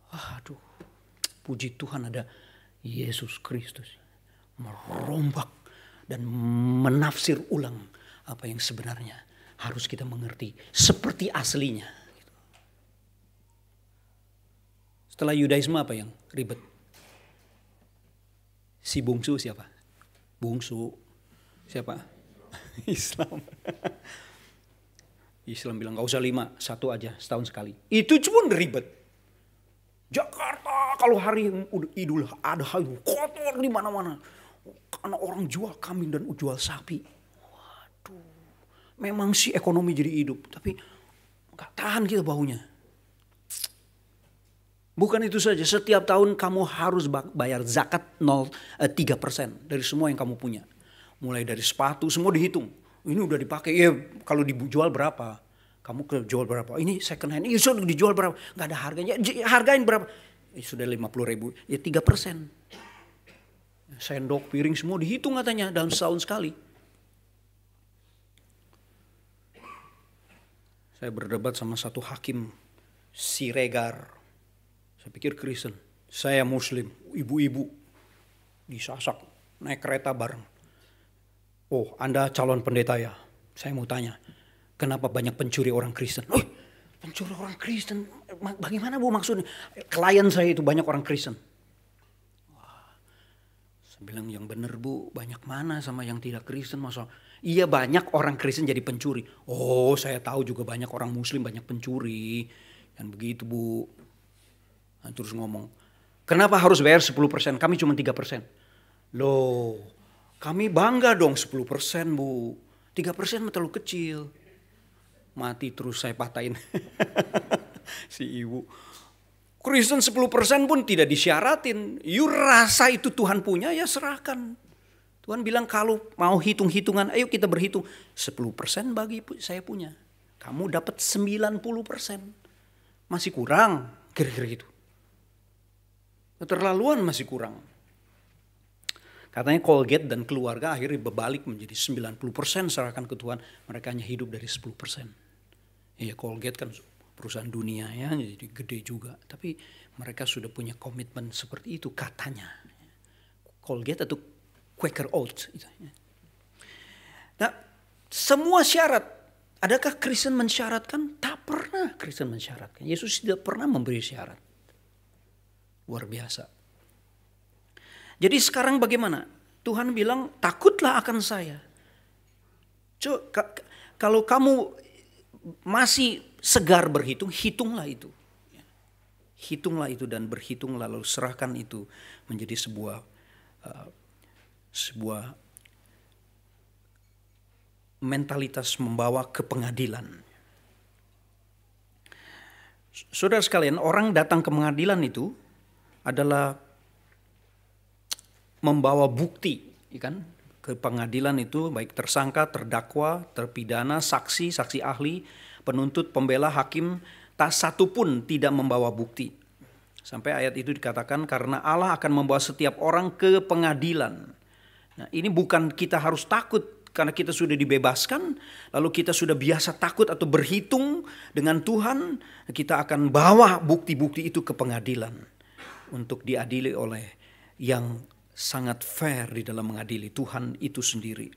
Aduh, puji Tuhan ada Yesus Kristus. Merombak dan menafsir ulang apa yang sebenarnya harus kita mengerti. Seperti aslinya. Setelah Yudaisme apa yang ribet? Si bungsu siapa? Bungsu. Siapa? Islam. Islam bilang gak usah 5, 1 aja setahun sekali. Itu cuma ribet. Jakarta kalau hari Idul Adha kotor di mana-mana. Karena orang jual kambing dan jual sapi. Waduh. Memang sih ekonomi jadi hidup. Tapi gak tahan kita baunya. Bukan itu saja, setiap tahun kamu harus bayar zakat 3% dari semua yang kamu punya. Mulai dari sepatu, semua dihitung. Ini udah dipakai, ya kalau dijual berapa? Kamu jual berapa? Ini second hand, ini sudah dijual berapa? Gak ada harganya, hargain berapa? Sudah 50.000, ya 3%. Sendok, piring semua dihitung katanya dalam setahun sekali. Saya berdebat sama satu hakim Siregar. Saya pikir Kristen, saya Muslim, ibu-ibu disasak, naik kereta bareng. Oh, Anda calon pendeta ya? Saya mau tanya, kenapa banyak pencuri orang Kristen? Oh, pencuri orang Kristen, bagaimana Bu maksudnya? Klien saya itu banyak orang Kristen. Wah, saya bilang yang benar Bu, banyak mana sama yang tidak Kristen masa? Iya banyak orang Kristen jadi pencuri. Oh, saya tahu juga banyak orang Muslim banyak pencuri. Dan begitu Bu. Nah, terus ngomong, kenapa harus bayar 10%? Kami cuma 3%. Loh, kami bangga dong 10% Bu. 3% terlalu kecil. Mati terus saya patahin. Si ibu. Kristen 10% pun tidak disyaratin. You rasa itu Tuhan punya ya serahkan. Tuhan bilang kalau mau hitung-hitungan, ayo kita berhitung. 10% bagi saya punya. Kamu dapat 90%. Masih kurang, kira-kira gitu. Keterlaluan masih kurang. Katanya Colgate dan keluarga akhirnya berbalik menjadi 90% serahkan ke Tuhan. Mereka hanya hidup dari 10%. Ya Colgate kan perusahaan dunia ya, jadi gede juga. Tapi mereka sudah punya komitmen seperti itu katanya. Colgate atau Quaker Oats. Nah semua syarat. Adakah Kristen mensyaratkan? Tak pernah Kristen mensyaratkan. Yesus tidak pernah memberi syarat. Luar biasa. Jadi sekarang bagaimana? Tuhan bilang takutlah akan saya. Kalau kamu masih segar berhitung, hitunglah itu. Hitunglah itu dan berhitung lalu serahkan itu menjadi sebuah mentalitas membawa ke pengadilan. Saudara sekalian, orang datang ke pengadilan itu adalah membawa bukti Ikan ke pengadilan itu baik tersangka, terdakwa, terpidana, saksi, saksi ahli, penuntut, pembela, hakim, tak satu pun tidak membawa bukti. Sampai ayat itu dikatakan karena Allah akan membawa setiap orang ke pengadilan. Nah, ini bukan kita harus takut karena kita sudah dibebaskan, lalu kita sudah biasa takut atau berhitung dengan Tuhan, kita akan bawa bukti-bukti itu ke pengadilan untuk diadili oleh yang sangat fair di dalam mengadili, Tuhan itu sendiri.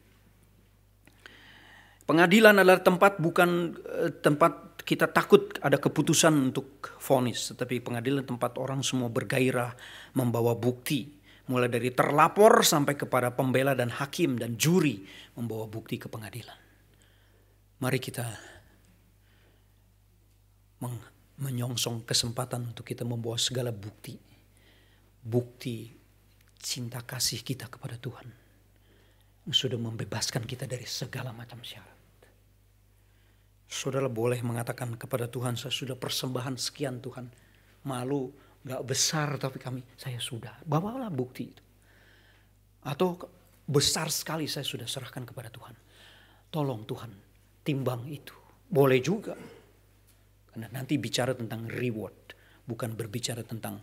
Pengadilan adalah tempat bukan tempat kita takut ada keputusan untuk vonis, tetapi pengadilan tempat orang semua bergairah membawa bukti. Mulai dari terlapor sampai kepada pembela dan hakim dan juri membawa bukti ke pengadilan. Mari kita menyongsong kesempatan untuk kita membawa segala bukti. Bukti cinta kasih kita kepada Tuhan. Yang sudah membebaskan kita dari segala macam syarat. Saudara boleh mengatakan kepada Tuhan, saya sudah persembahan sekian Tuhan. Malu, gak besar tapi saya sudah. Bawalah bukti itu. Atau besar sekali saya sudah serahkan kepada Tuhan. Tolong Tuhan, timbang itu. Boleh juga. Karena nanti bicara tentang reward. Bukan berbicara tentang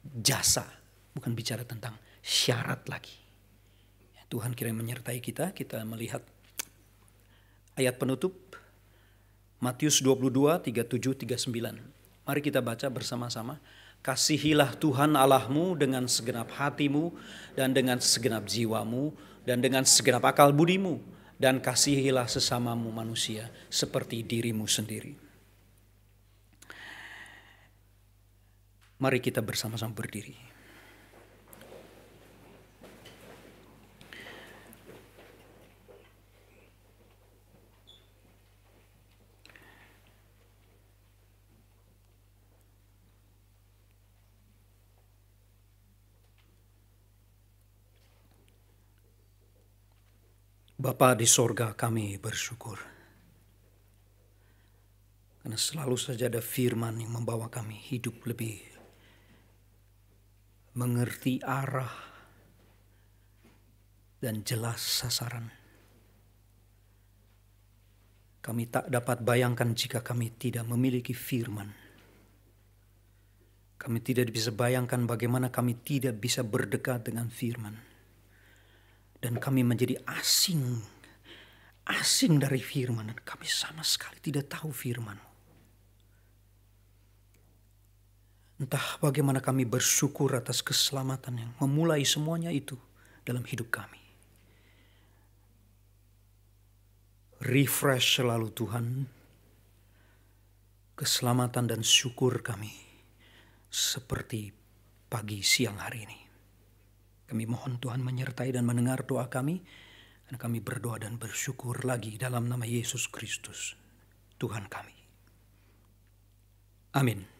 jasa. Bukan bicara tentang syarat lagi. Tuhan kiranya menyertai kita. Kita melihat ayat penutup. Matius 22, 37, 39. Mari kita baca bersama-sama. Kasihilah Tuhan Allahmu dengan segenap hatimu dan dengan segenap jiwamu dan dengan segenap akal budimu. Dan kasihilah sesamamu manusia seperti dirimu sendiri. Mari kita bersama-sama berdiri. Bapa di sorga, kami bersyukur. Karena selalu saja ada firman yang membawa kami hidup lebih mengerti arah dan jelas sasaran. Kami tak dapat bayangkan jika kami tidak memiliki firman. Kami tidak bisa bayangkan bagaimana kami tidak bisa berdekat dengan firman. Dan kami menjadi asing dari firman. Dan kami sama sekali tidak tahu firman. Entah bagaimana kami bersyukur atas keselamatan yang memulai semuanya itu dalam hidup kami. Refresh selalu Tuhan. Keselamatan dan syukur kami. Seperti pagi siang hari ini. Kami mohon Tuhan menyertai dan mendengar doa kami. Dan kami berdoa dan bersyukur lagi dalam nama Yesus Kristus, Tuhan kami. Amin.